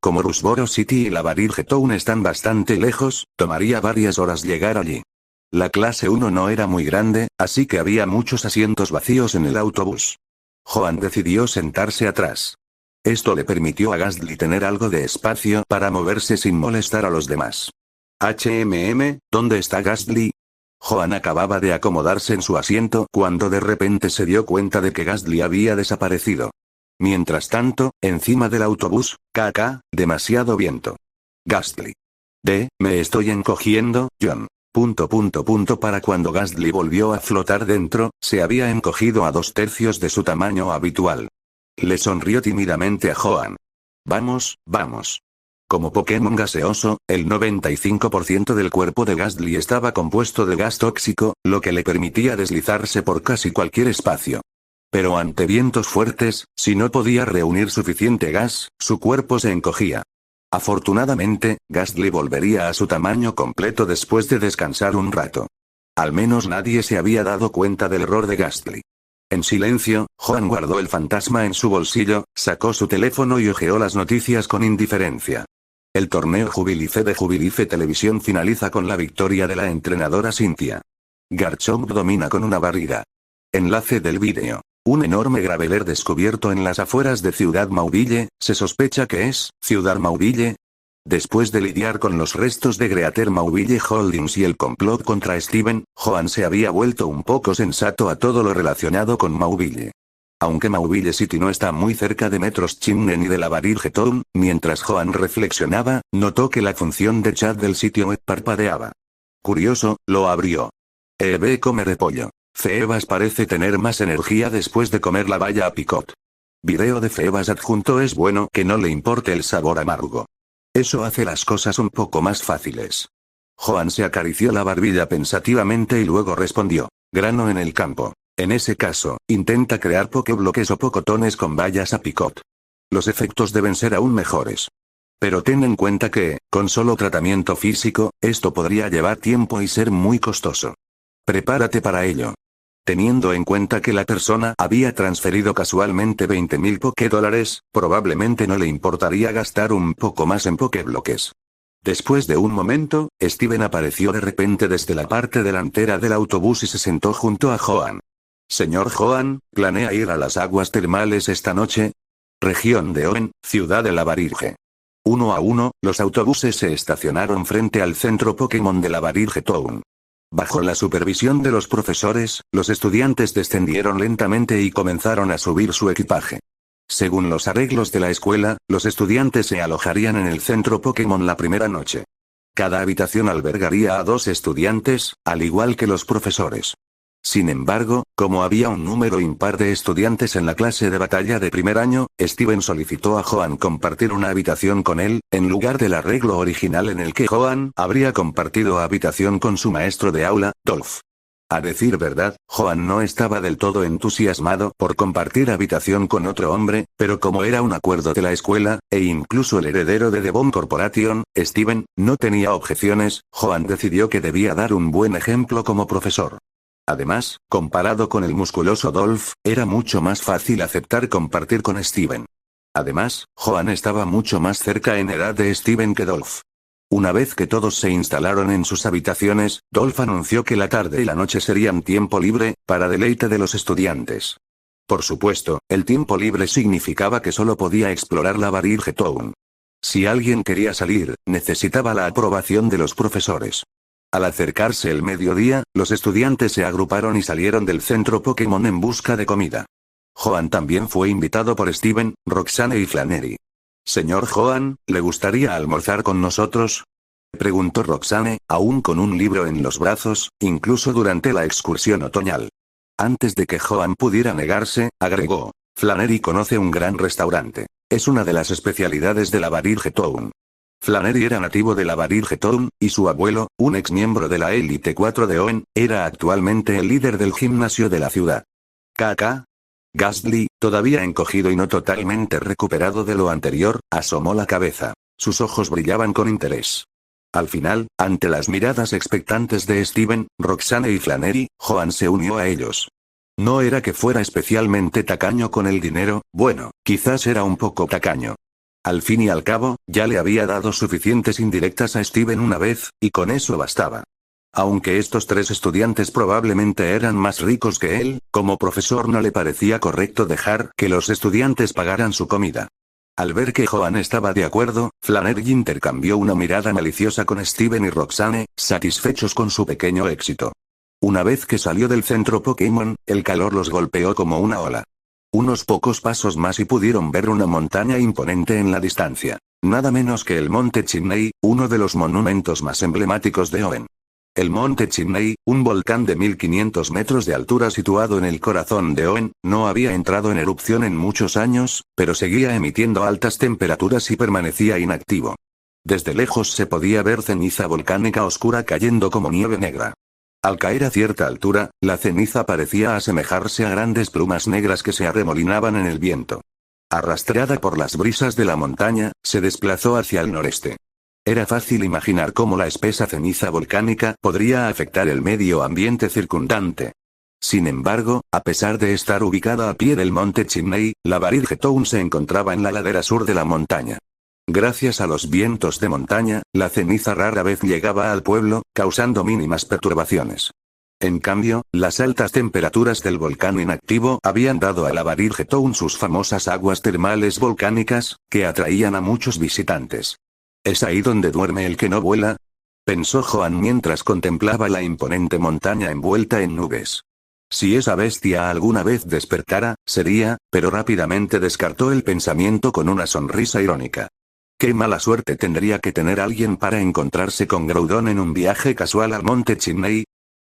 Como Rusboro City y la Baridge Town están bastante lejos, tomaría varias horas llegar allí. La clase 1 no era muy grande, así que había muchos asientos vacíos en el autobús. Joan decidió sentarse atrás. Esto le permitió a Gastly tener algo de espacio para moverse sin molestar a los demás. ¿Dónde está Gastly? Joan acababa de acomodarse en su asiento cuando de repente se dio cuenta de que Gastly había desaparecido. Mientras tanto, encima del autobús, demasiado viento. Gastly. Me estoy encogiendo, John. Para cuando Gastly volvió a flotar dentro, se había encogido a 2/3 de su tamaño habitual. Le sonrió tímidamente a Joan. Vamos, vamos. Como Pokémon gaseoso, el 95% del cuerpo de Gastly estaba compuesto de gas tóxico, lo que le permitía deslizarse por casi cualquier espacio. Pero ante vientos fuertes, si no podía reunir suficiente gas, su cuerpo se encogía. Afortunadamente, Gastly volvería a su tamaño completo después de descansar un rato. Al menos nadie se había dado cuenta del error de Gastly. En silencio, Joan guardó el fantasma en su bolsillo, sacó su teléfono y hojeó las noticias con indiferencia. El torneo Jubilife de Jubilife Televisión finaliza con la victoria de la entrenadora Cynthia. Garchomp domina con una barrida. Enlace del vídeo. Un enorme graveler descubierto en las afueras de Ciudad Mauville, se sospecha que es Ciudad Mauville. Después de lidiar con los restos de Greater Mauville Holdings y el complot contra Steven, Joan se había vuelto un poco sensato a todo lo relacionado con Mauville. Aunque Mauville City no está muy cerca de Metros Chimney ni de la Barrige Town, mientras Joan reflexionaba, notó que la función de chat del sitio web parpadeaba. Curioso, lo abrió. Ve come repollo. Phoebas parece tener más energía después de comer la valla a picot. Video de Phoebas adjunto es bueno que no le importe el sabor amargo. Eso hace las cosas un poco más fáciles. Joan se acarició la barbilla pensativamente y luego respondió. Grano en el campo. En ese caso, intenta crear pokebloques o pocotones con vallas a picot. Los efectos deben ser aún mejores. Pero ten en cuenta que, con solo tratamiento físico, esto podría llevar tiempo y ser muy costoso. Prepárate para ello. Teniendo en cuenta que la persona había transferido casualmente 20.000 $, probablemente no le importaría gastar un poco más en pokebloques. Después de un momento, Steven apareció de repente desde la parte delantera del autobús y se sentó junto a Joan. Señor Joan, ¿planea ir a las aguas termales esta noche? Región de Oen, Ciudad de la Barrige. 1 a 1, los autobuses se estacionaron frente al centro Pokémon de la Barrige Town. Bajo la supervisión de los profesores, los estudiantes descendieron lentamente y comenzaron a subir su equipaje. Según los arreglos de la escuela, los estudiantes se alojarían en el centro Pokémon la primera noche. Cada habitación albergaría a 2 estudiantes, al igual que los profesores. Sin embargo, como había un número impar de estudiantes en la clase de batalla de primer año, Steven solicitó a Joan compartir una habitación con él, en lugar del arreglo original en el que Joan habría compartido habitación con su maestro de aula, Dolph. A decir verdad, Joan no estaba del todo entusiasmado por compartir habitación con otro hombre, pero como era un acuerdo de la escuela, e incluso el heredero de The Bomb Corporation, Steven, no tenía objeciones, Joan decidió que debía dar un buen ejemplo como profesor. Además, comparado con el musculoso Dolph, era mucho más fácil aceptar compartir con Steven. Además, Joan estaba mucho más cerca en edad de Steven que Dolph. Una vez que todos se instalaron en sus habitaciones, Dolph anunció que la tarde y la noche serían tiempo libre, para deleite de los estudiantes. Por supuesto, el tiempo libre significaba que solo podía explorar la Barrige Town. Si alguien quería salir, necesitaba la aprobación de los profesores. Al acercarse el mediodía, los estudiantes se agruparon y salieron del centro Pokémon en busca de comida. Joan también fue invitado por Steven, Roxane y Flannery. Señor Joan, ¿le gustaría almorzar con nosotros? Preguntó Roxane, aún con un libro en los brazos, incluso durante la excursión otoñal. Antes de que Joan pudiera negarse, agregó, Flannery conoce un gran restaurante. Es una de las especialidades de la Barrige Town. Flannery era nativo de la Barrige Town, y su abuelo, un ex miembro de la Elite 4 de Oen, era actualmente el líder del gimnasio de la ciudad. ¿KK? Gastly, todavía encogido y no totalmente recuperado de lo anterior, asomó la cabeza. Sus ojos brillaban con interés. Al final, ante las miradas expectantes de Steven, Roxane y Flannery, Joan se unió a ellos. No era que fuera especialmente tacaño con el dinero, bueno, quizás era un poco tacaño. Al fin y al cabo, ya le había dado suficientes indirectas a Steven una vez, y con eso bastaba. Aunque estos 3 estudiantes probablemente eran más ricos que él, como profesor no le parecía correcto dejar que los estudiantes pagaran su comida. Al ver que Joan estaba de acuerdo, Flannery intercambió una mirada maliciosa con Steven y Roxane, satisfechos con su pequeño éxito. Una vez que salió del centro Pokémon, el calor los golpeó como una ola. Unos pocos pasos más y pudieron ver una montaña imponente en la distancia. Nada menos que el Monte Chimney, uno de los monumentos más emblemáticos de Oen. El Monte Chimney, un volcán de 1500 metros de altura situado en el corazón de Oen, no había entrado en erupción en muchos años, pero seguía emitiendo altas temperaturas y permanecía inactivo. Desde lejos se podía ver ceniza volcánica oscura cayendo como nieve negra. Al caer a cierta altura, la ceniza parecía asemejarse a grandes plumas negras que se arremolinaban en el viento. Arrastrada por las brisas de la montaña, se desplazó hacia el noreste. Era fácil imaginar cómo la espesa ceniza volcánica podría afectar el medio ambiente circundante. Sin embargo, a pesar de estar ubicada a pie del monte Chimney, la Barrige Town se encontraba en la ladera sur de la montaña. Gracias a los vientos de montaña, la ceniza rara vez llegaba al pueblo, causando mínimas perturbaciones. En cambio, las altas temperaturas del volcán inactivo habían dado a la Barrige Town sus famosas aguas termales volcánicas, que atraían a muchos visitantes. ¿Es ahí donde duerme el que no vuela?, pensó Joan mientras contemplaba la imponente montaña envuelta en nubes. Si esa bestia alguna vez despertara, sería, pero rápidamente descartó el pensamiento con una sonrisa irónica. Qué mala suerte tendría que tener alguien para encontrarse con Groudon en un viaje casual al monte Chimney.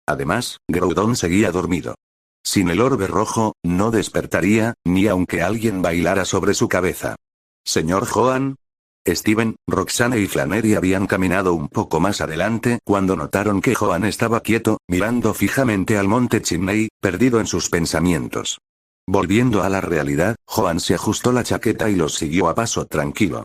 Además, Groudon seguía dormido. Sin el orbe rojo, no despertaría, ni aunque alguien bailara sobre su cabeza. Señor Joan. Steven, Roxanne y Flannery habían caminado un poco más adelante cuando notaron que Joan estaba quieto, mirando fijamente al monte Chimney, perdido en sus pensamientos. Volviendo a la realidad, Joan se ajustó la chaqueta y los siguió a paso tranquilo.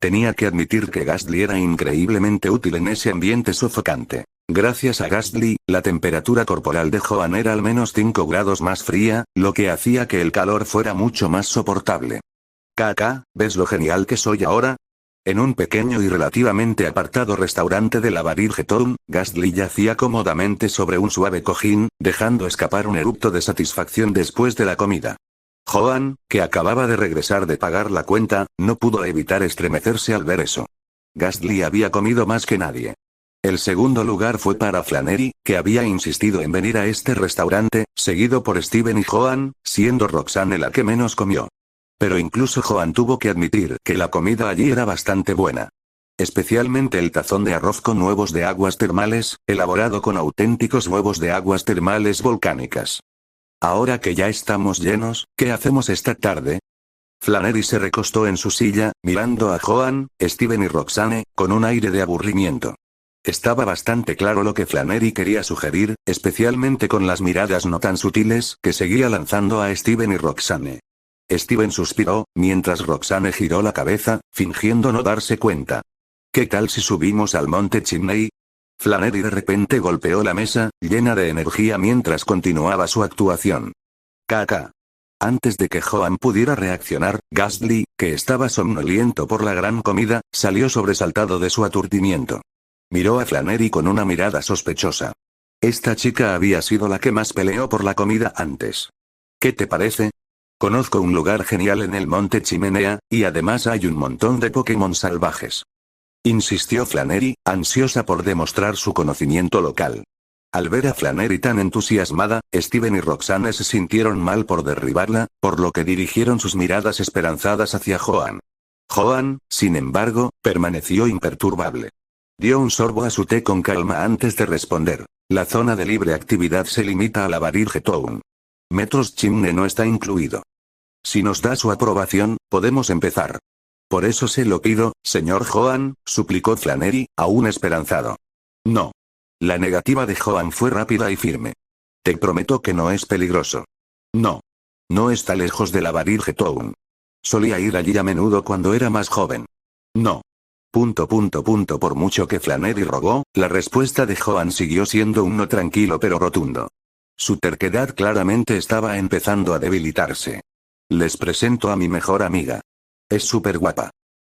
Tenía que admitir que Gastly era increíblemente útil en ese ambiente sofocante. Gracias a Gastly, la temperatura corporal de Joan era al menos 5 grados más fría, lo que hacía que el calor fuera mucho más soportable. «Kaka, ¿ves lo genial que soy ahora?». En un pequeño y relativamente apartado restaurante de la Barrige Town, Gastly yacía cómodamente sobre un suave cojín, dejando escapar un eructo de satisfacción después de la comida. Joan, que acababa de regresar de pagar la cuenta, no pudo evitar estremecerse al ver eso. Gastly había comido más que nadie. El segundo lugar fue para Flannery, que había insistido en venir a este restaurante, seguido por Steven y Joan, siendo Roxanne la que menos comió. Pero incluso Joan tuvo que admitir que la comida allí era bastante buena. Especialmente el tazón de arroz con huevos de aguas termales, elaborado con auténticos huevos de aguas termales volcánicas. Ahora que ya estamos llenos, ¿qué hacemos esta tarde? Flannery se recostó en su silla, mirando a Joan, Steven y Roxanne, con un aire de aburrimiento. Estaba bastante claro lo que Flannery quería sugerir, especialmente con las miradas no tan sutiles que seguía lanzando a Steven y Roxanne. Steven suspiró, mientras Roxanne giró la cabeza, fingiendo no darse cuenta. ¿Qué tal si subimos al monte Chimney? Flannery de repente golpeó la mesa, llena de energía mientras continuaba su actuación. «Caca». Antes de que Joan pudiera reaccionar, Gastly, que estaba somnoliento por la gran comida, salió sobresaltado de su aturdimiento. Miró a Flannery con una mirada sospechosa. Esta chica había sido la que más peleó por la comida antes. ¿Qué te parece? Conozco un lugar genial en el monte Chimenea, y además hay un montón de Pokémon salvajes. Insistió Flannery, ansiosa por demostrar su conocimiento local. Al ver a Flannery tan entusiasmada, Steven y Roxanne se sintieron mal por derribarla, por lo que dirigieron sus miradas esperanzadas hacia Joan. Joan, sin embargo, permaneció imperturbable. Dio un sorbo a su té con calma antes de responder. La zona de libre actividad se limita a la Barrige Town. Metros Chimney no está incluido. Si nos da su aprobación, podemos empezar. Por eso se lo pido, señor Joan, suplicó Flannery, aún esperanzado. No. La negativa de Joan fue rápida y firme. Te prometo que no es peligroso. No. No está lejos de la Barrige Town. Solía ir allí a menudo cuando era más joven. No. Por mucho que Flannery rogó, la respuesta de Joan siguió siendo un no tranquilo pero rotundo. Su terquedad claramente estaba empezando a debilitarse. Les presento a mi mejor amiga. Es súper guapa.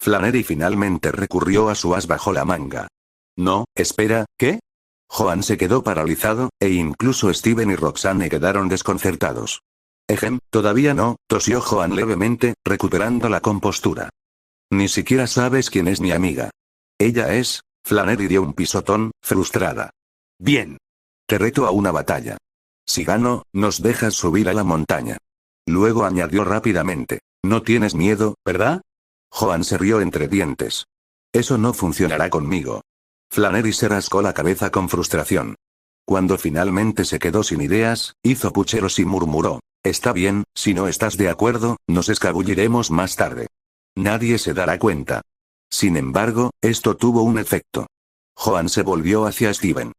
Flannery finalmente recurrió a su as bajo la manga. No, espera, ¿qué? Joan se quedó paralizado, e incluso Steven y Roxanne quedaron desconcertados. Todavía no, tosió Joan levemente, recuperando la compostura. Ni siquiera sabes quién es mi amiga. Ella es... Flannery dio un pisotón, frustrada. Bien. Te reto a una batalla. Si gano, nos dejas subir a la montaña. Luego añadió rápidamente. No tienes miedo, ¿verdad? Joan se rió entre dientes. Eso no funcionará conmigo. Flannery se rascó la cabeza con frustración. Cuando finalmente se quedó sin ideas, hizo pucheros y murmuró. Está bien, si no estás de acuerdo, nos escabulliremos más tarde. Nadie se dará cuenta. Sin embargo, esto tuvo un efecto. Joan se volvió hacia Steven.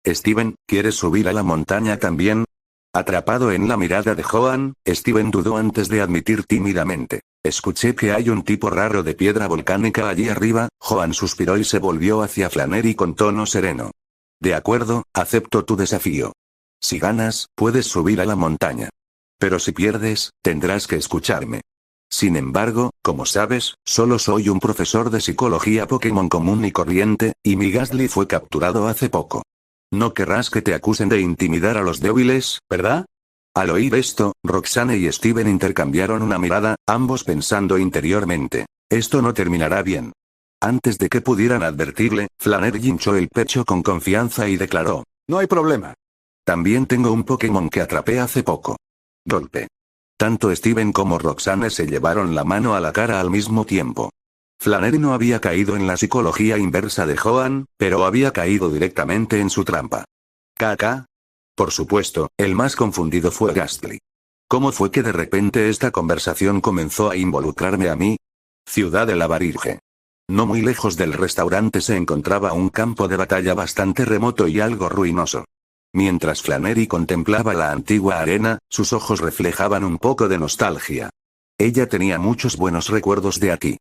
Steven, ¿quieres subir a la montaña también? Atrapado en la mirada de Joan, Steven dudó antes de admitir tímidamente. Escuché que hay un tipo raro de piedra volcánica allí arriba. Joan suspiró y se volvió hacia Flannery con tono sereno. De acuerdo, acepto tu desafío. Si ganas, puedes subir a la montaña. Pero si pierdes, tendrás que escucharme. Sin embargo, como sabes, solo soy un profesor de psicología Pokémon común y corriente, y mi Gastly fue capturado hace poco. No querrás que te acusen de intimidar a los débiles, ¿verdad? Al oír esto, Roxanne y Steven intercambiaron una mirada, ambos pensando interiormente. Esto no terminará bien. Antes de que pudieran advertirle, Flannery hinchó el pecho con confianza y declaró: no hay problema. También tengo un Pokémon que atrapé hace poco. Golpe. Tanto Steven como Roxanne se llevaron la mano a la cara al mismo tiempo. Flannery no había caído en la psicología inversa de Joan, pero había caído directamente en su trampa. ¿KK? Por supuesto, el más confundido fue Gastly. ¿Cómo fue que de repente esta conversación comenzó a involucrarme a mí? Ciudad de la Barilge. No muy lejos del restaurante se encontraba un campo de batalla bastante remoto y algo ruinoso. Mientras Flannery contemplaba la antigua arena, sus ojos reflejaban un poco de nostalgia. Ella tenía muchos buenos recuerdos de aquí.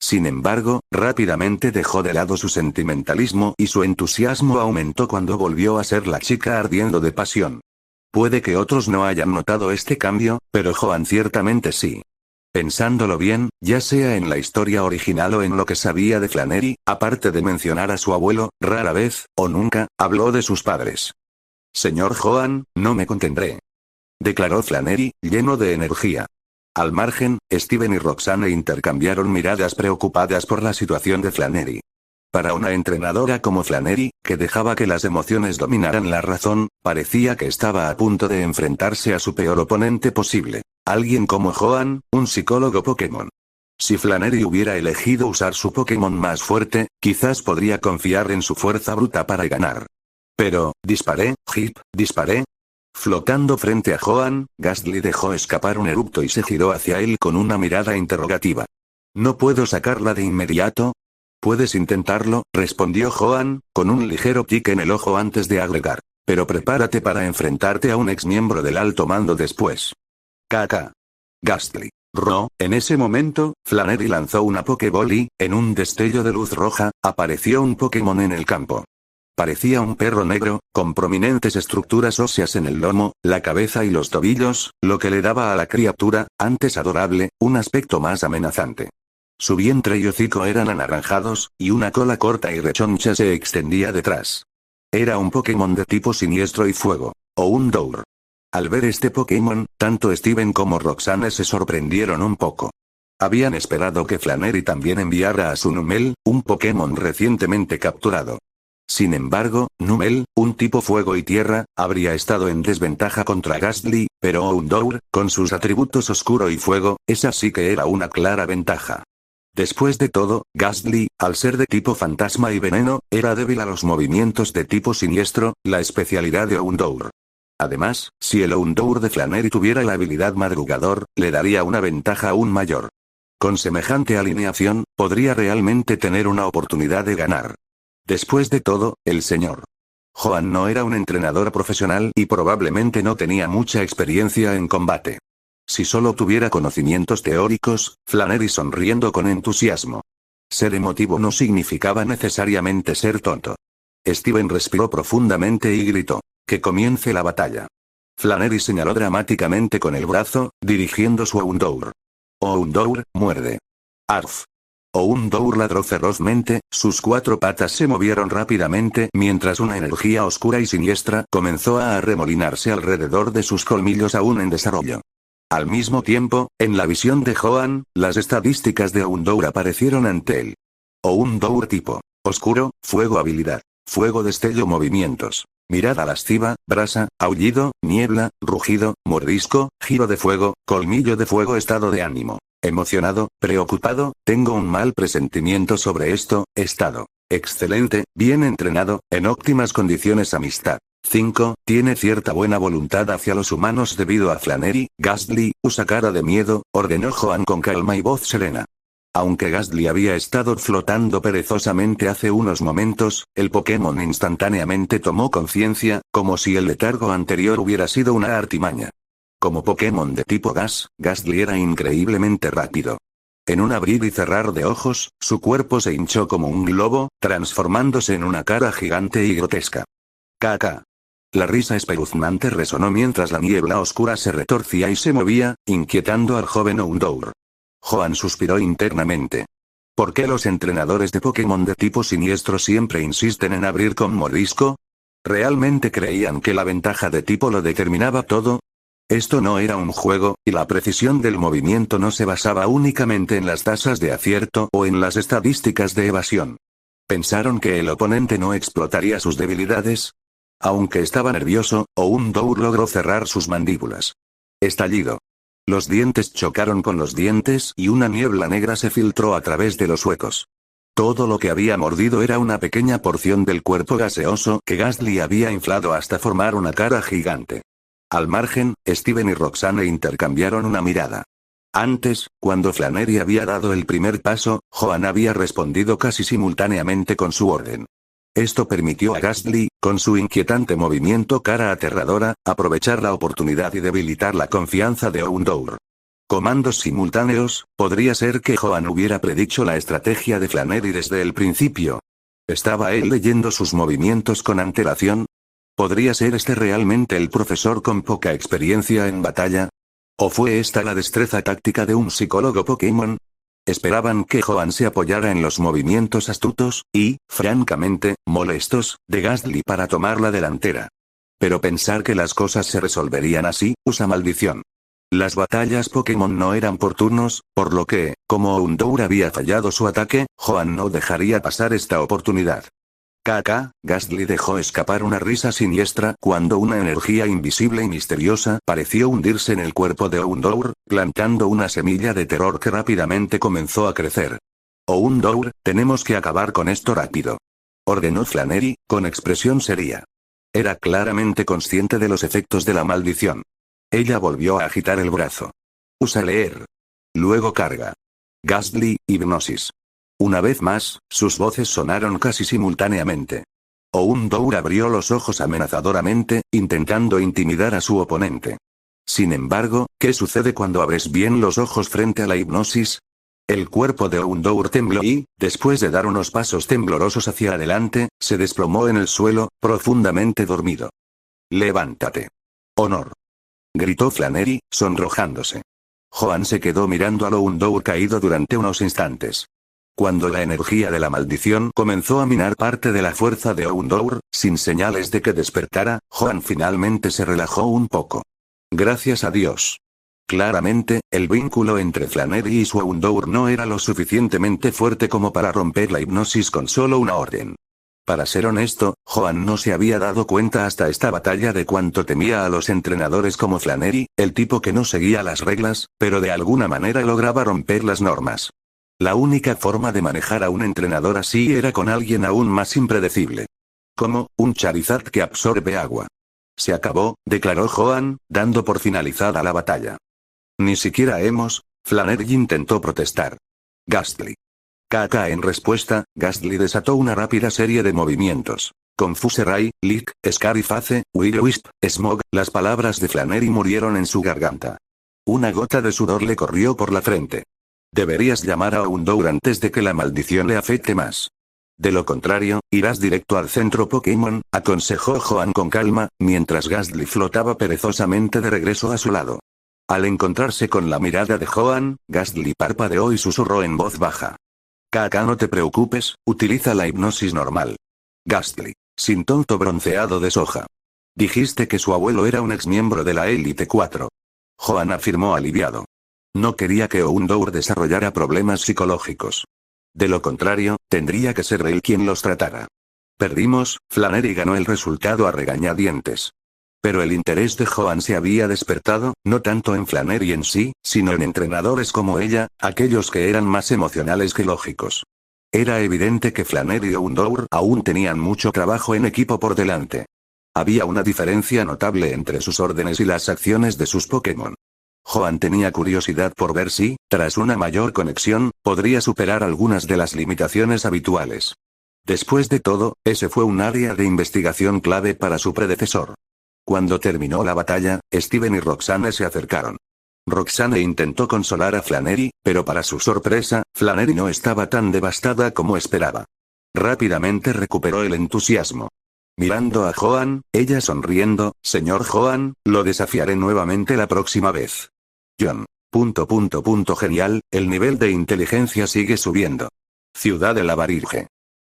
Sin embargo, rápidamente dejó de lado su sentimentalismo y su entusiasmo aumentó cuando volvió a ser la chica ardiendo de pasión. Puede que otros no hayan notado este cambio, pero Joan ciertamente sí. Pensándolo bien, ya sea en la historia original o en lo que sabía de Flannery, aparte de mencionar a su abuelo, rara vez, o nunca, habló de sus padres. Señor Joan, no me contendré. Declaró Flannery, lleno de energía. Al margen, Steven y Roxanne intercambiaron miradas preocupadas por la situación de Flannery. Para una entrenadora como Flannery, que dejaba que las emociones dominaran la razón, parecía que estaba a punto de enfrentarse a su peor oponente posible. Alguien como Joan, un psicólogo Pokémon. Si Flannery hubiera elegido usar su Pokémon más fuerte, quizás podría confiar en su fuerza bruta para ganar. Pero, disparé. Flotando frente a Joan, Gastly dejó escapar un eructo y se giró hacia él con una mirada interrogativa. ¿No puedo sacarla de inmediato? Puedes intentarlo, respondió Joan, con un ligero tic en el ojo antes de agregar. Pero prepárate para enfrentarte a un exmiembro del alto mando después. KK. Gastly. En ese momento, Flannery lanzó una Pokéball y, en un destello de luz roja, apareció un Pokémon en el campo. Parecía un perro negro, con prominentes estructuras óseas en el lomo, la cabeza y los tobillos, lo que le daba a la criatura, antes adorable, un aspecto más amenazante. Su vientre y hocico eran anaranjados, y una cola corta y rechoncha se extendía detrás. Era un Pokémon de tipo siniestro y fuego, o un Dour. Al ver este Pokémon, tanto Steven como Roxanne se sorprendieron un poco. Habían esperado que Flannery también enviara a su Numel, un Pokémon recientemente capturado. Sin embargo, Numel, un tipo fuego y tierra, habría estado en desventaja contra Gastly, pero Houndour, con sus atributos oscuro y fuego, esa sí que era una clara ventaja. Después de todo, Gastly, al ser de tipo fantasma y veneno, era débil a los movimientos de tipo siniestro, la especialidad de Houndour. Además, si el Houndour de Flannery tuviera la habilidad madrugador, le daría una ventaja aún mayor. Con semejante alineación, podría realmente tener una oportunidad de ganar. Después de todo, el Sr. Joan no era un entrenador profesional y probablemente no tenía mucha experiencia en combate. Si solo tuviera conocimientos teóricos, Flannery sonriendo con entusiasmo. Ser emotivo no significaba necesariamente ser tonto. Steven respiró profundamente y gritó: ¡que comience la batalla! Flannery señaló dramáticamente con el brazo, dirigiendo su Houndour. Houndour, muerde. Arf. Houndour ladró ferozmente, sus 4 patas se movieron rápidamente mientras una energía oscura y siniestra comenzó a arremolinarse alrededor de sus colmillos aún en desarrollo. Al mismo tiempo, en la visión de Joan, las estadísticas de Houndour aparecieron ante él. Houndour tipo: oscuro, fuego habilidad, fuego destello movimientos, mirada lasciva, brasa, aullido, niebla, rugido, mordisco, giro de fuego, colmillo de fuego, estado de ánimo. Emocionado, preocupado, tengo un mal presentimiento sobre esto, estado. Excelente, bien entrenado, en óptimas condiciones, amistad. 5. Tiene cierta buena voluntad hacia los humanos debido a Flannery. Gastly, usa cara de miedo, ordenó Joan con calma y voz serena. Aunque Gastly había estado flotando perezosamente hace unos momentos, el Pokémon instantáneamente tomó conciencia, como si el letargo anterior hubiera sido una artimaña. Como Pokémon de tipo gas, Gastly era increíblemente rápido. En un abrir y cerrar de ojos, su cuerpo se hinchó como un globo, transformándose en una cara gigante y grotesca. KK. La risa espeluznante resonó mientras la niebla oscura se retorcía y se movía, inquietando al joven Houndour. Joan suspiró internamente. ¿Por qué los entrenadores de Pokémon de tipo siniestro siempre insisten en abrir con mordisco? ¿Realmente creían que la ventaja de tipo lo determinaba todo? Esto no era un juego, y la precisión del movimiento no se basaba únicamente en las tasas de acierto o en las estadísticas de evasión. ¿Pensaron que el oponente no explotaría sus debilidades? Aunque estaba nervioso, Houndour logró cerrar sus mandíbulas. Estallido. Los dientes chocaron con los dientes y una niebla negra se filtró a través de los huecos. Todo lo que había mordido era una pequeña porción del cuerpo gaseoso que Gastly había inflado hasta formar una cara gigante. Al margen, Steven y Roxanne intercambiaron una mirada. Antes, cuando Flannery había dado el primer paso, Joan había respondido casi simultáneamente con su orden. Esto permitió a Gastly, con su inquietante movimiento cara aterradora, aprovechar la oportunidad y debilitar la confianza de Houndour. Comandos simultáneos, ¿podría ser que Joan hubiera predicho la estrategia de Flannery desde el principio? ¿Estaba él leyendo sus movimientos con antelación? ¿Podría ser este realmente el profesor con poca experiencia en batalla? ¿O fue esta la destreza táctica de un psicólogo Pokémon? Esperaban que Joan se apoyara en los movimientos astutos, y, francamente, molestos, de Gastly para tomar la delantera. Pero pensar que las cosas se resolverían así, usa maldición. Las batallas Pokémon no eran por turnos, por lo que, como Houndour había fallado su ataque, Joan no dejaría pasar esta oportunidad. Gastly dejó escapar una risa siniestra cuando una energía invisible y misteriosa pareció hundirse en el cuerpo de Houndour, plantando una semilla de terror que rápidamente comenzó a crecer. Houndour, tenemos que acabar con esto rápido. Ordenó Flannery, con expresión seria. Era claramente consciente de los efectos de la maldición. Ella volvió a agitar el brazo. Usa leer. Luego carga. Gastly, hipnosis. Una vez más, sus voces sonaron casi simultáneamente. Houndour abrió los ojos amenazadoramente, intentando intimidar a su oponente. Sin embargo, ¿qué sucede cuando abres bien los ojos frente a la hipnosis? El cuerpo de Houndour tembló y, después de dar unos pasos temblorosos hacia adelante, se desplomó en el suelo, profundamente dormido. «Levántate. Honor», gritó Flannery, sonrojándose. Joan se quedó mirando a Houndour caído durante unos instantes. Cuando la energía de la maldición comenzó a minar parte de la fuerza de Houndour, sin señales de que despertara, Joan finalmente se relajó un poco. Gracias a Dios. Claramente, el vínculo entre Flannery y su Houndour no era lo suficientemente fuerte como para romper la hipnosis con solo una orden. Para ser honesto, Joan no se había dado cuenta hasta esta batalla de cuánto temía a los entrenadores como Flannery, el tipo que no seguía las reglas, pero de alguna manera lograba romper las normas. La única forma de manejar a un entrenador así era con alguien aún más impredecible. Como, un Charizard que absorbe agua. Se acabó, declaró Joan, dando por finalizada la batalla. Ni siquiera hemos... Flannery intentó protestar. Gastly. En respuesta, Gastly desató una rápida serie de movimientos. Confuse Ray, Lick, Scariface, Will-O-Wisp, Smog, las palabras de Flannery murieron en su garganta. Una gota de sudor le corrió por la frente. Deberías llamar a Houndour antes de que la maldición le afecte más. De lo contrario, irás directo al centro Pokémon, aconsejó Joan con calma, mientras Gastly flotaba perezosamente de regreso a su lado. Al encontrarse con la mirada de Joan, Gastly parpadeó y susurró en voz baja. No te preocupes, utiliza la hipnosis normal. Gastly, sin tonto bronceado de soja. Dijiste que su abuelo era un exmiembro de la Élite 4. Joan afirmó aliviado. No quería que Houndour desarrollara problemas psicológicos. De lo contrario, tendría que ser él quien los tratara. Perdimos, Flannery ganó el resultado a regañadientes. Pero el interés de Joan se había despertado, no tanto en Flannery en sí, sino en entrenadores como ella, aquellos que eran más emocionales que lógicos. Era evidente que Flannery y Houndour aún tenían mucho trabajo en equipo por delante. Había una diferencia notable entre sus órdenes y las acciones de sus Pokémon. Joan tenía curiosidad por ver si, tras una mayor conexión, podría superar algunas de las limitaciones habituales. Después de todo, ese fue un área de investigación clave para su predecesor. Cuando terminó la batalla, Steven y Roxanne se acercaron. Roxanne intentó consolar a Flannery, pero para su sorpresa, Flannery no estaba tan devastada como esperaba. Rápidamente recuperó el entusiasmo. Mirando a Joan, ella sonriendo, señor Joan, lo desafiaré nuevamente la próxima vez. John. Genial, el nivel de inteligencia sigue subiendo. Ciudad de la Barilge.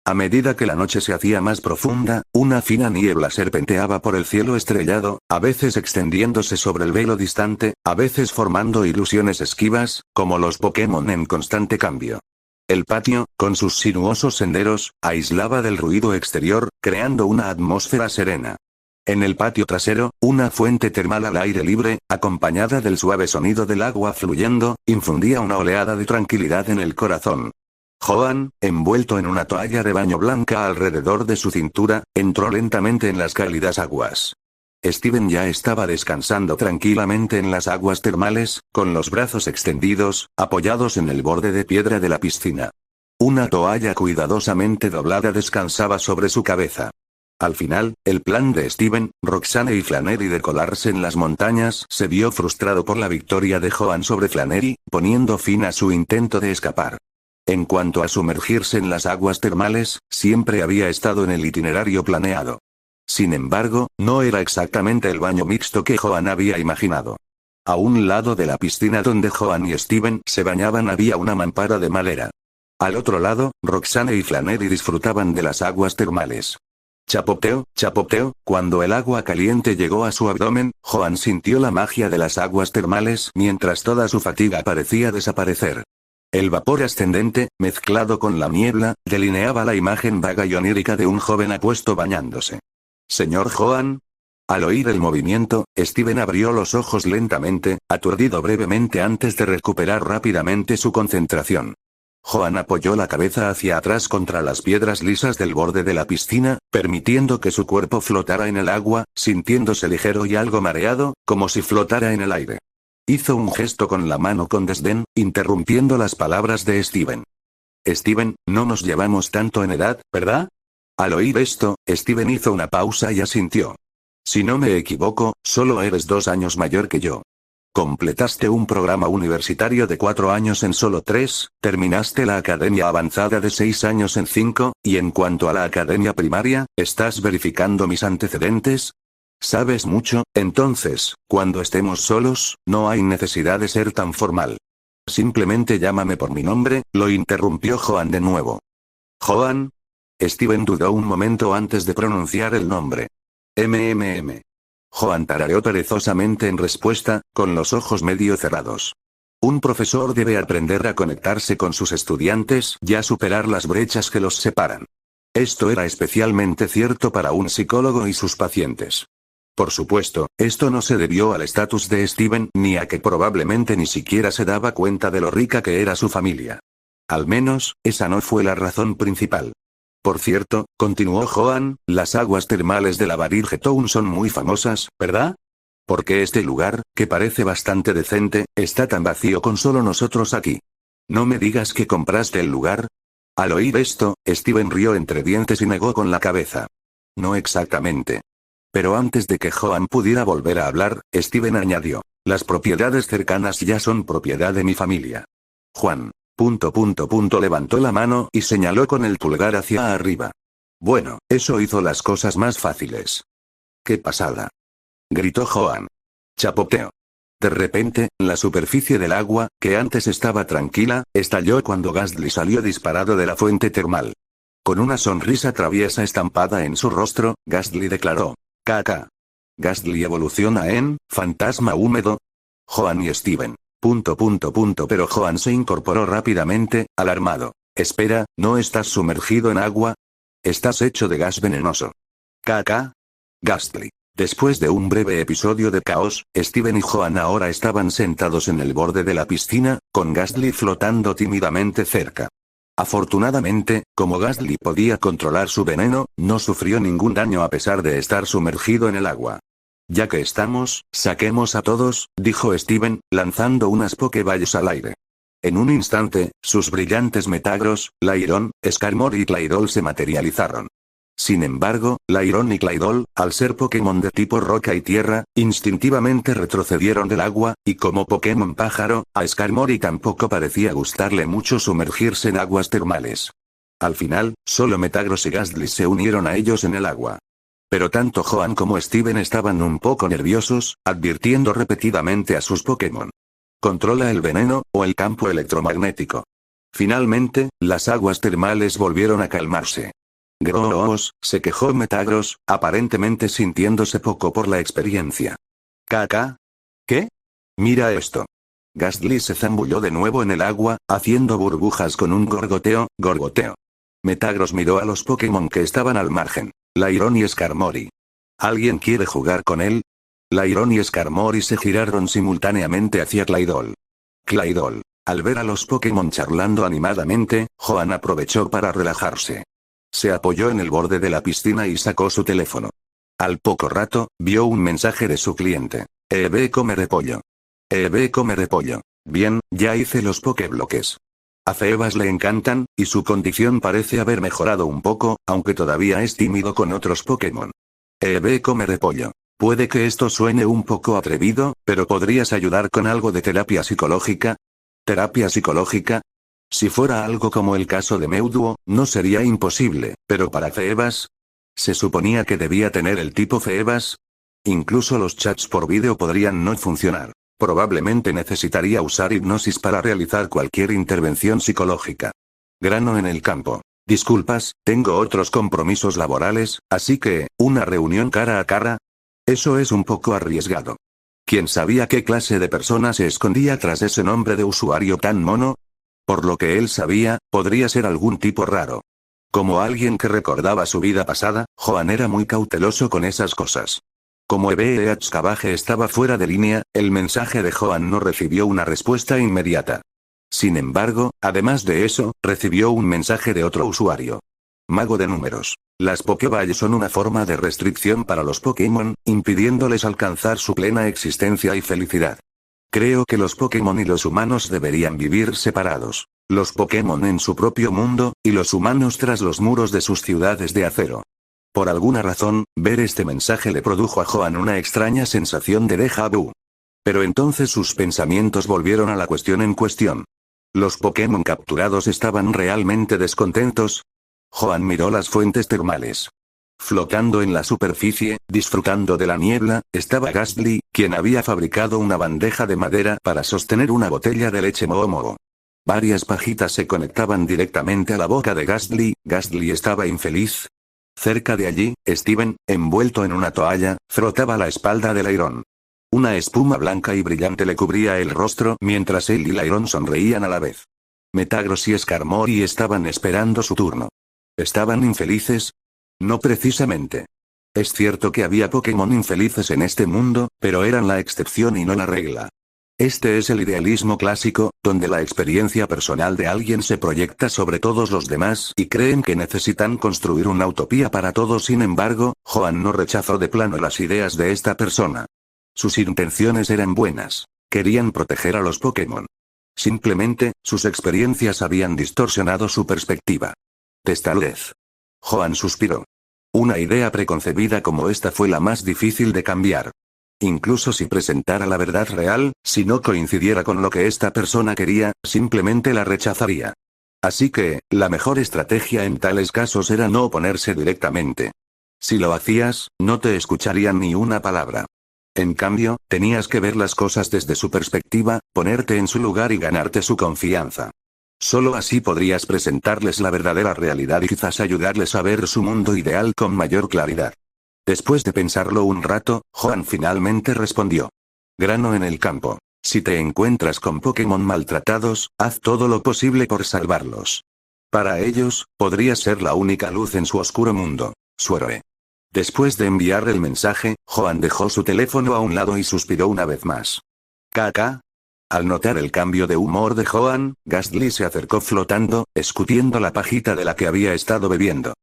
A medida que la noche se hacía más profunda, una fina niebla serpenteaba por el cielo estrellado, a veces extendiéndose sobre el velo distante, a veces formando ilusiones esquivas, como los Pokémon en constante cambio. El patio, con sus sinuosos senderos, aislaba del ruido exterior, creando una atmósfera serena. En el patio trasero, una fuente termal al aire libre, acompañada del suave sonido del agua fluyendo, infundía una oleada de tranquilidad en el corazón. Joan, envuelto en una toalla de baño blanca alrededor de su cintura, entró lentamente en las cálidas aguas. Steven ya estaba descansando tranquilamente en las aguas termales, con los brazos extendidos, apoyados en el borde de piedra de la piscina. Una toalla cuidadosamente doblada descansaba sobre su cabeza. Al final, el plan de Steven, Roxanne y Flannery de colarse en las montañas se vio frustrado por la victoria de Joan sobre Flannery, poniendo fin a su intento de escapar. En cuanto a sumergirse en las aguas termales, siempre había estado en el itinerario planeado. Sin embargo, no era exactamente el baño mixto que Joan había imaginado. A un lado de la piscina donde Joan y Steven se bañaban había una mampara de madera. Al otro lado, Roxanne y Flannery disfrutaban de las aguas termales. Chapoteo, chapoteo, cuando el agua caliente llegó a su abdomen, Joan sintió la magia de las aguas termales mientras toda su fatiga parecía desaparecer. El vapor ascendente, mezclado con la niebla, delineaba la imagen vaga y onírica de un joven apuesto bañándose. Señor Joan. Al oír el movimiento, Steven abrió los ojos lentamente, aturdido brevemente antes de recuperar rápidamente su concentración. Joan apoyó la cabeza hacia atrás contra las piedras lisas del borde de la piscina, permitiendo que su cuerpo flotara en el agua, sintiéndose ligero y algo mareado, como si flotara en el aire. Hizo un gesto con la mano con desdén, interrumpiendo las palabras de Steven. Steven, no nos llevamos tanto en edad, ¿verdad? Al oír esto, Steven hizo una pausa y asintió. Si no me equivoco, solo eres 2 años mayor que yo. Completaste un programa universitario de 4 años en solo 3, terminaste la academia avanzada de 6 años en 5, y en cuanto a la academia primaria, ¿estás verificando mis antecedentes? Sabes mucho, entonces, cuando estemos solos, no hay necesidad de ser tan formal. Simplemente llámame por mi nombre, lo interrumpió Joan de nuevo. ¿Joan? Steven dudó un momento antes de pronunciar el nombre. Joan tarareó perezosamente en respuesta, con los ojos medio cerrados. Un profesor debe aprender a conectarse con sus estudiantes y a superar las brechas que los separan. Esto era especialmente cierto para un psicólogo y sus pacientes. Por supuesto, esto no se debió al estatus de Steven ni a que probablemente ni siquiera se daba cuenta de lo rica que era su familia. Al menos, esa no fue la razón principal. Por cierto, continuó Joan, las aguas termales de la Barilge Town son muy famosas, ¿verdad? ¿Por qué este lugar, que parece bastante decente, está tan vacío con solo nosotros aquí? No me digas que compraste el lugar. Al oír esto, Steven rió entre dientes y negó con la cabeza. No exactamente. Pero antes de que Joan pudiera volver a hablar, Steven añadió, las propiedades cercanas ya son propiedad de mi familia. Juan. Levantó la mano y señaló con el pulgar hacia arriba. Bueno, eso hizo las cosas más fáciles. ¡Qué pasada! Gritó Joan. Chapoteo. De repente, la superficie del agua, que antes estaba tranquila, estalló cuando Gastly salió disparado de la fuente termal. Con una sonrisa traviesa estampada en su rostro, Gastly declaró. Caca. Gastly evoluciona en fantasma húmedo. Joan y Steven. Pero Joan se incorporó rápidamente, alarmado. Espera, ¿no estás sumergido en agua? Estás hecho de gas venenoso. Caca. Gastly. Después de un breve episodio de caos, Steven y Joan ahora estaban sentados en el borde de la piscina, con Gastly flotando tímidamente cerca. Afortunadamente, como Gastly podía controlar su veneno, no sufrió ningún daño a pesar de estar sumergido en el agua. Ya que estamos, saquemos a todos, dijo Steven, lanzando unas Pokéballs al aire. En un instante, sus brillantes Metagros, Lairon, Skarmory y Claydol se materializaron. Sin embargo, Lairon y Claydol, al ser Pokémon de tipo roca y tierra, instintivamente retrocedieron del agua, y como Pokémon pájaro, a Skarmory tampoco parecía gustarle mucho sumergirse en aguas termales. Al final, solo Metagros y Gastly se unieron a ellos en el agua. Pero tanto Joan como Steven estaban un poco nerviosos, advirtiendo repetidamente a sus Pokémon. Controla el veneno, o el campo electromagnético. Finalmente, las aguas termales volvieron a calmarse. Gross, se quejó Metagross, aparentemente sintiéndose poco por la experiencia. ¿Caca? ¿Qué? Mira esto. Gastly se zambulló de nuevo en el agua, haciendo burbujas con un gorgoteo. Metagross miró a los Pokémon que estaban al margen. Lairon y Skarmory. ¿Alguien quiere jugar con él? Lairon y Skarmory se giraron simultáneamente hacia Claydol. Claydol. Al ver a los Pokémon charlando animadamente, Joan aprovechó para relajarse. Se apoyó en el borde de la piscina y sacó su teléfono. Al poco rato, vio un mensaje de su cliente. Come repollo. Come repollo. Bien, ya hice los Pokébloques. A Feebas le encantan, y su condición parece haber mejorado un poco, aunque todavía es tímido con otros Pokémon. Come repollo. Puede que esto suene un poco atrevido, pero ¿podrías ayudar con algo de terapia psicológica? ¿Terapia psicológica? Si fuera algo como el caso de Mewtwo, no sería imposible, pero para Feebas... ¿Se suponía que debía tener el tipo Feebas? Incluso los chats por vídeo podrían no funcionar. Probablemente necesitaría usar hipnosis para realizar cualquier intervención psicológica. Grano en el campo. Disculpas, tengo otros compromisos laborales, así que, ¿una reunión cara a cara? Eso es un poco arriesgado. ¿Quién sabía qué clase de persona se escondía tras ese nombre de usuario tan mono? Por lo que él sabía, podría ser algún tipo raro. Como alguien que recordaba su vida pasada, Joan era muy cauteloso con esas cosas. Como EBEH Cabaje estaba fuera de línea, el mensaje de Joan no recibió una respuesta inmediata. Sin embargo, además de eso, recibió un mensaje de otro usuario. Mago de números. Las Pokéballs son una forma de restricción para los Pokémon, impidiéndoles alcanzar su plena existencia y felicidad. Creo que los Pokémon y los humanos deberían vivir separados. Los Pokémon en su propio mundo, y los humanos tras los muros de sus ciudades de acero. Por alguna razón, ver este mensaje le produjo a Joan una extraña sensación de déjà vu. Pero entonces sus pensamientos volvieron a la cuestión en cuestión. ¿Los Pokémon capturados estaban realmente descontentos? Joan miró las fuentes termales. Flotando en la superficie, disfrutando de la niebla, estaba Gastly, quien había fabricado una bandeja de madera para sostener una botella de leche Momo. Varias pajitas se conectaban directamente a la boca de Gastly. Gastly estaba infeliz. Cerca de allí, Steven, envuelto en una toalla, frotaba la espalda de Lairon. Una espuma blanca y brillante le cubría el rostro mientras él y Lairon sonreían a la vez. Metagross y Skarmory estaban esperando su turno. ¿Estaban infelices? No precisamente. Es cierto que había Pokémon infelices en este mundo, pero eran la excepción y no la regla. Este es el idealismo clásico, donde la experiencia personal de alguien se proyecta sobre todos los demás y creen que necesitan construir una utopía para todos. Sin embargo, Joan no rechazó de plano las ideas de esta persona. Sus intenciones eran buenas. Querían proteger a los Pokémon. Simplemente, sus experiencias habían distorsionado su perspectiva. Testarudez. Joan suspiró. Una idea preconcebida como esta fue la más difícil de cambiar. Incluso si presentara la verdad real, si no coincidiera con lo que esta persona quería, simplemente la rechazaría. Así que, la mejor estrategia en tales casos era no oponerse directamente. Si lo hacías, no te escucharían ni una palabra. En cambio, tenías que ver las cosas desde su perspectiva, ponerte en su lugar y ganarte su confianza. Solo así podrías presentarles la verdadera realidad y quizás ayudarles a ver su mundo ideal con mayor claridad. Después de pensarlo un rato, Joan finalmente respondió. Grano en el campo. Si te encuentras con Pokémon maltratados, haz todo lo posible por salvarlos. Para ellos, podrías ser la única luz en su oscuro mundo. Su héroe. Después de enviar el mensaje, Joan dejó su teléfono a un lado y suspiró una vez más. ¿Caca? Al notar el cambio de humor de Joan, Gastly se acercó flotando, escupiendo la pajita de la que había estado bebiendo.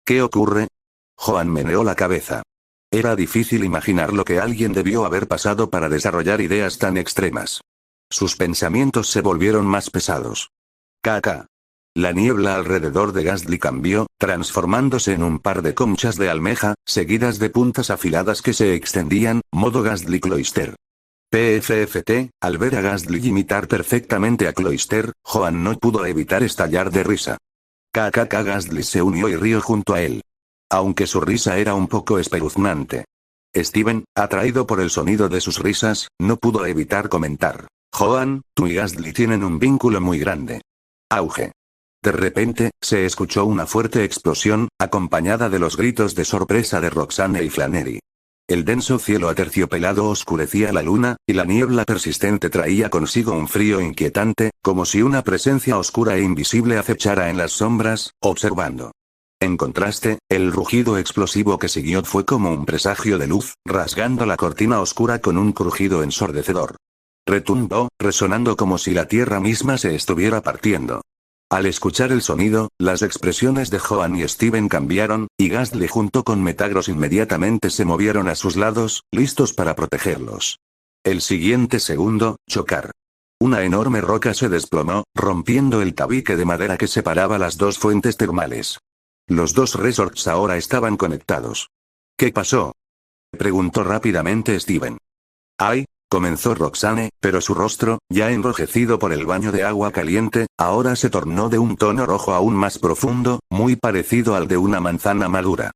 ¿Qué ocurre? Joan meneó la cabeza. Era difícil imaginar lo que alguien debió haber pasado para desarrollar ideas tan extremas. Sus pensamientos se volvieron más pesados. Caca. La niebla alrededor de Gastly cambió, transformándose en un par de conchas de almeja, seguidas de puntas afiladas que se extendían, modo Gastly Cloyster. PFFT, al ver a Gastly imitar perfectamente a Cloyster, Joan no pudo evitar estallar de risa. KKK. Gastly se unió y rió junto a él. aunque su risa era un poco espeluznante. Steven, atraído por el sonido de sus risas, no pudo evitar comentar. Joan, tú y Ghastly tienen un vínculo muy grande. Auge. De repente, se escuchó una fuerte explosión, acompañada de los gritos de sorpresa de Roxanne y Flannery. El denso cielo aterciopelado oscurecía la luna, y la niebla persistente traía consigo un frío inquietante, como si una presencia oscura e invisible acechara en las sombras, observando. En contraste, el rugido explosivo que siguió fue como un presagio de luz, rasgando la cortina oscura con un crujido ensordecedor. Retumbó, resonando como si la tierra misma se estuviera partiendo. Al escuchar el sonido, las expresiones de Joan y Steven cambiaron, y Ghastly junto con Metagross inmediatamente se movieron a sus lados, listos para protegerlos. El siguiente segundo, chocar. Una enorme roca se desplomó, rompiendo el tabique de madera que separaba las dos fuentes termales. Los dos resorts ahora estaban conectados. ¿Qué pasó?, preguntó rápidamente Steven. ¡Ay! Comenzó Roxanne, pero su rostro, ya enrojecido por el baño de agua caliente, ahora se tornó de un tono rojo aún más profundo, muy parecido al de una manzana madura.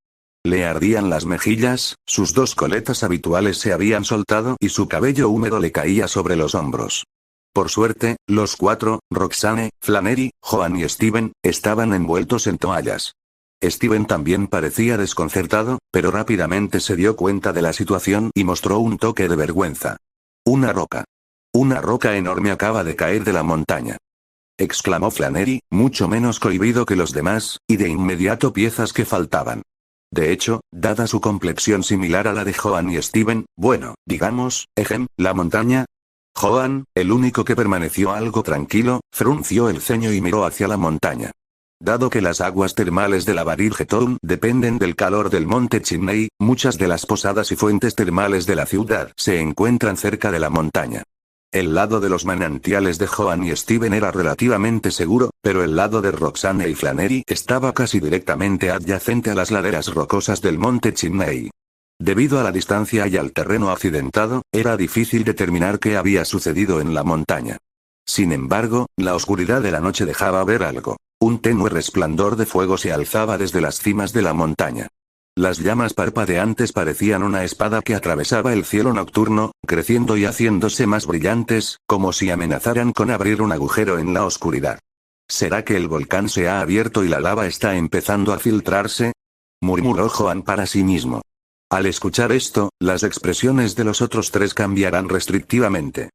Le ardían las mejillas, sus dos coletas habituales se habían soltado y su cabello húmedo le caía sobre los hombros. Por suerte, los cuatro, Roxanne, Flannery, Joan y Steven, estaban envueltos en toallas. Steven también parecía desconcertado, pero rápidamente se dio cuenta de la situación y mostró un toque de vergüenza. Una roca. Una roca enorme acaba de caer de la montaña. Exclamó Flannery, mucho menos cohibido que los demás, y de inmediato piezas que faltaban. De hecho, dada su complexión similar a la de Joan y Steven, bueno, digamos, la montaña. Joan, el único que permaneció algo tranquilo, frunció el ceño y miró hacia la montaña. Dado que las aguas termales de la Barrigetown dependen del calor del monte Chimney, muchas de las posadas y fuentes termales de la ciudad se encuentran cerca de la montaña. El lado de los manantiales de Joan y Steven era relativamente seguro, pero el lado de Roxanne y Flannery estaba casi directamente adyacente a las laderas rocosas del monte Chimney. Debido a la distancia y al terreno accidentado, era difícil determinar qué había sucedido en la montaña. Sin embargo, la oscuridad de la noche dejaba ver algo. Un tenue resplandor de fuego se alzaba desde las cimas de la montaña. Las llamas parpadeantes parecían una espada que atravesaba el cielo nocturno, creciendo y haciéndose más brillantes, como si amenazaran con abrir un agujero en la oscuridad. ¿Será que el volcán se ha abierto y la lava está empezando a filtrarse?, murmuró Joan para sí mismo. Al escuchar esto, las expresiones de los otros tres cambiarán restrictivamente.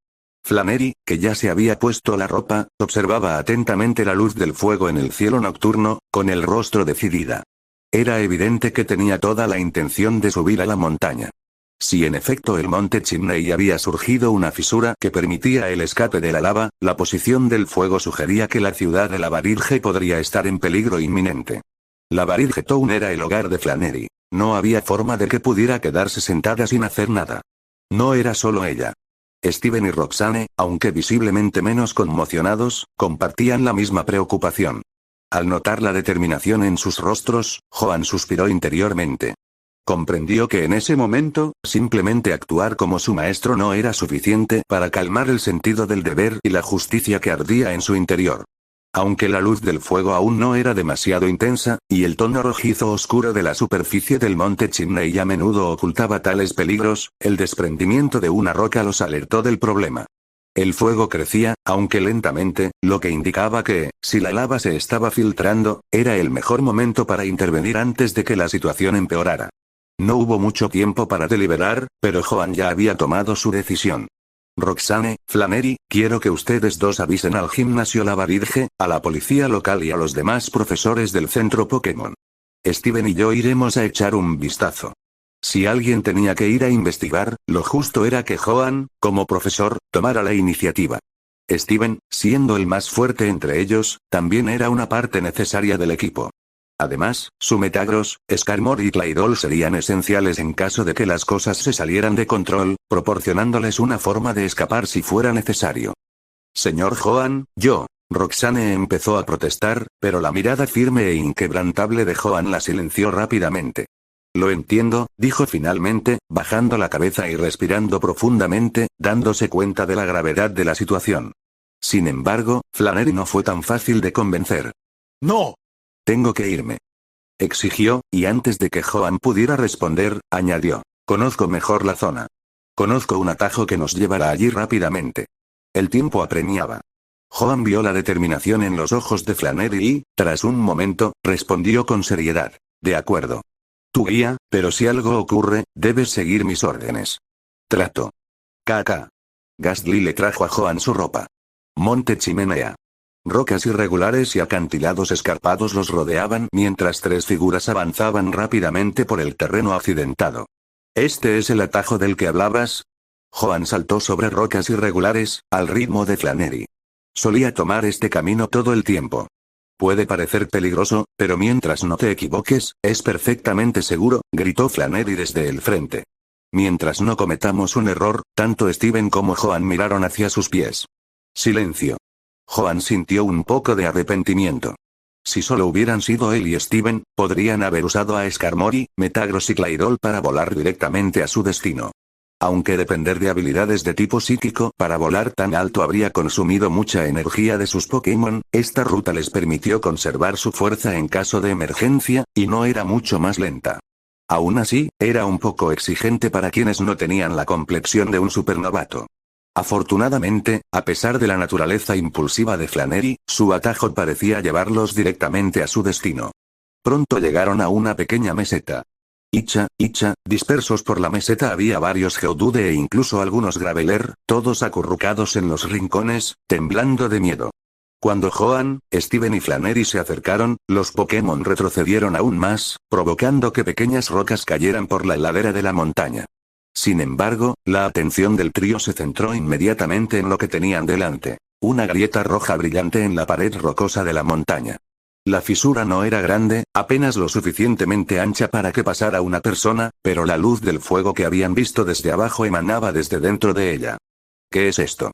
Flannery, que ya se había puesto la ropa, observaba atentamente la luz del fuego en el cielo nocturno, con el rostro decidida. Era evidente que tenía toda la intención de subir a la montaña. Si en efecto el monte Chimney había surgido una fisura que permitía el escape de la lava, la posición del fuego sugería que la ciudad de la Barilge podría estar en peligro inminente. La Barrigetown era el hogar de Flannery. No había forma de que pudiera quedarse sentada sin hacer nada. No era solo ella. Steven y Roxanne, aunque visiblemente menos conmocionados, compartían la misma preocupación. Al notar la determinación en sus rostros, Joan suspiró interiormente. Comprendió que en ese momento, simplemente actuar como su maestro no era suficiente para calmar el sentido del deber y la justicia que ardía en su interior. Aunque la luz del fuego aún no era demasiado intensa, y el tono rojizo oscuro de la superficie del monte Chimney a menudo ocultaba tales peligros, el desprendimiento de una roca los alertó del problema. El fuego crecía, aunque lentamente, lo que indicaba que, si la lava se estaba filtrando, era el mejor momento para intervenir antes de que la situación empeorara. No hubo mucho tiempo para deliberar, pero Joan ya había tomado su decisión. Roxanne, Flannery, quiero que ustedes dos avisen al gimnasio La Barilge, a la policía local y a los demás profesores del centro Pokémon. Steven y yo iremos a echar un vistazo. Si alguien tenía que ir a investigar, lo justo era que Joan, como profesor, tomara la iniciativa. Steven, siendo el más fuerte entre ellos, también era una parte necesaria del equipo. Además, su Metagross, Skarmory y Claydol serían esenciales en caso de que las cosas se salieran de control, proporcionándoles una forma de escapar si fuera necesario. Señor Joan, Roxanne empezó a protestar, pero la mirada firme e inquebrantable de Joan la silenció rápidamente. Lo entiendo, dijo finalmente, bajando la cabeza y respirando profundamente, dándose cuenta de la gravedad de la situación. Sin embargo, Flannery no fue tan fácil de convencer. ¡No! Tengo que irme. exigió, y antes de que Joan pudiera responder, añadió. Conozco mejor la zona. Conozco un atajo que nos llevará allí rápidamente. El tiempo apremiaba. Joan vio la determinación en los ojos de Flannery y, tras un momento, respondió con seriedad. De acuerdo. Tu guía, pero si algo ocurre, debes seguir mis órdenes. Trato. KK. Ghastly le trajo a Joan su ropa. Monte Chimenea. Rocas irregulares y acantilados escarpados los rodeaban mientras tres figuras avanzaban rápidamente por el terreno accidentado. ¿Este es el atajo del que hablabas? Joan saltó sobre rocas irregulares, al ritmo de Flannery. Solía tomar este camino todo el tiempo. Puede parecer peligroso, pero mientras no te equivoques, es perfectamente seguro, gritó Flannery desde el frente. Mientras no cometamos un error, tanto Steven como Joan miraron hacia sus pies. Silencio. Joan sintió un poco de arrepentimiento. Si solo hubieran sido él y Steven, podrían haber usado a Skarmory, Metagross y Claydol para volar directamente a su destino. Aunque depender de habilidades de tipo psíquico para volar tan alto habría consumido mucha energía de sus Pokémon, esta ruta les permitió conservar su fuerza en caso de emergencia, y no era mucho más lenta. Aún así, era un poco exigente para quienes no tenían la complexión de un supernovato. Afortunadamente, a pesar de la naturaleza impulsiva de Flannery, su atajo parecía llevarlos directamente a su destino. Pronto llegaron a una pequeña meseta. Icha, dispersos por la meseta había varios Geodude e incluso algunos Graveler, todos acurrucados en los rincones, temblando de miedo. Cuando Joan, Steven y Flannery se acercaron, los Pokémon retrocedieron aún más, provocando que pequeñas rocas cayeran por la ladera de la montaña. Sin embargo, la atención del trío se centró inmediatamente en lo que tenían delante. Una grieta roja brillante en la pared rocosa de la montaña. La fisura no era grande, apenas lo suficientemente ancha para que pasara una persona, pero la luz del fuego que habían visto desde abajo emanaba desde dentro de ella. ¿Qué es esto?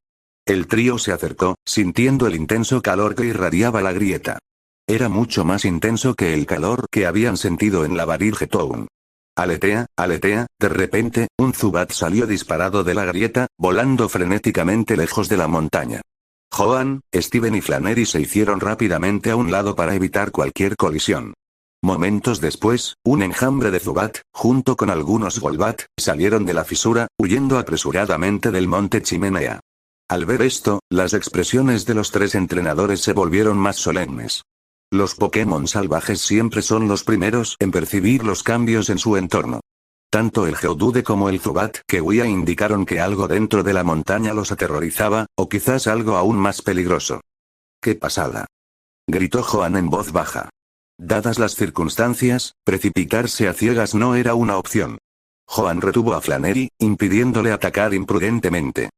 El trío se acercó, sintiendo el intenso calor que irradiaba la grieta. Era mucho más intenso que el calor que habían sentido en la Varilge Town. Aletea, de repente, un Zubat salió disparado de la grieta, volando frenéticamente lejos de la montaña. Joan, Steven y Flannery se hicieron rápidamente a un lado para evitar cualquier colisión. Momentos después, un enjambre de Zubat, junto con algunos Golbat, salieron de la fisura, huyendo apresuradamente del monte Chimenea. Al ver esto, las expresiones de los tres entrenadores se volvieron más solemnes. Los Pokémon salvajes siempre son los primeros en percibir los cambios en su entorno. Tanto el Geodude como el Zubat que huía indicaron que algo dentro de la montaña los aterrorizaba, o quizás algo aún más peligroso. ¡Qué pasada! Gritó Joan en voz baja. Dadas las circunstancias, precipitarse a ciegas no era una opción. Joan retuvo a Flannery, impidiéndole atacar imprudentemente.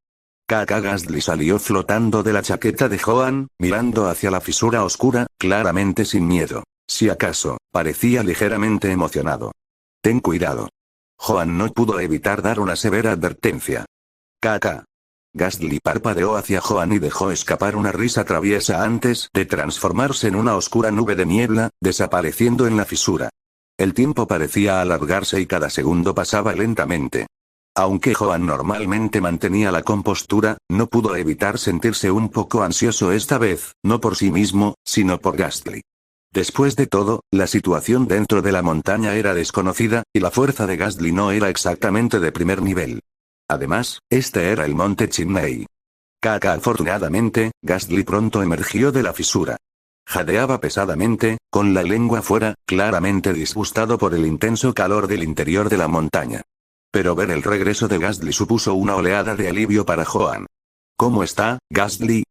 Ghastly salió flotando de la chaqueta de Joan, mirando hacia la fisura oscura, claramente sin miedo. Si acaso, parecía ligeramente emocionado. Ten cuidado. Joan no pudo evitar dar una severa advertencia. Ghastly parpadeó hacia Joan y dejó escapar una risa traviesa antes de transformarse en una oscura nube de niebla, desapareciendo en la fisura. El tiempo parecía alargarse y cada segundo pasaba lentamente. Aunque Joan normalmente mantenía la compostura, no pudo evitar sentirse un poco ansioso esta vez, no por sí mismo, sino por Ghastly. Después de todo, la situación dentro de la montaña era desconocida, y la fuerza de Ghastly no era exactamente de primer nivel. Además, este era el monte Chimney. Afortunadamente, Ghastly pronto emergió de la fisura. Jadeaba pesadamente, con la lengua fuera, claramente disgustado por el intenso calor del interior de la montaña. Pero ver el regreso de Ghastly supuso una oleada de alivio para Joan. ¿Cómo está, Ghastly?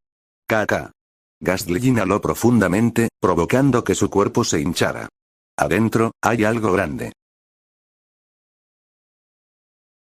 Ghastly inhaló profundamente, provocando que su cuerpo se hinchara. Adentro, hay algo grande.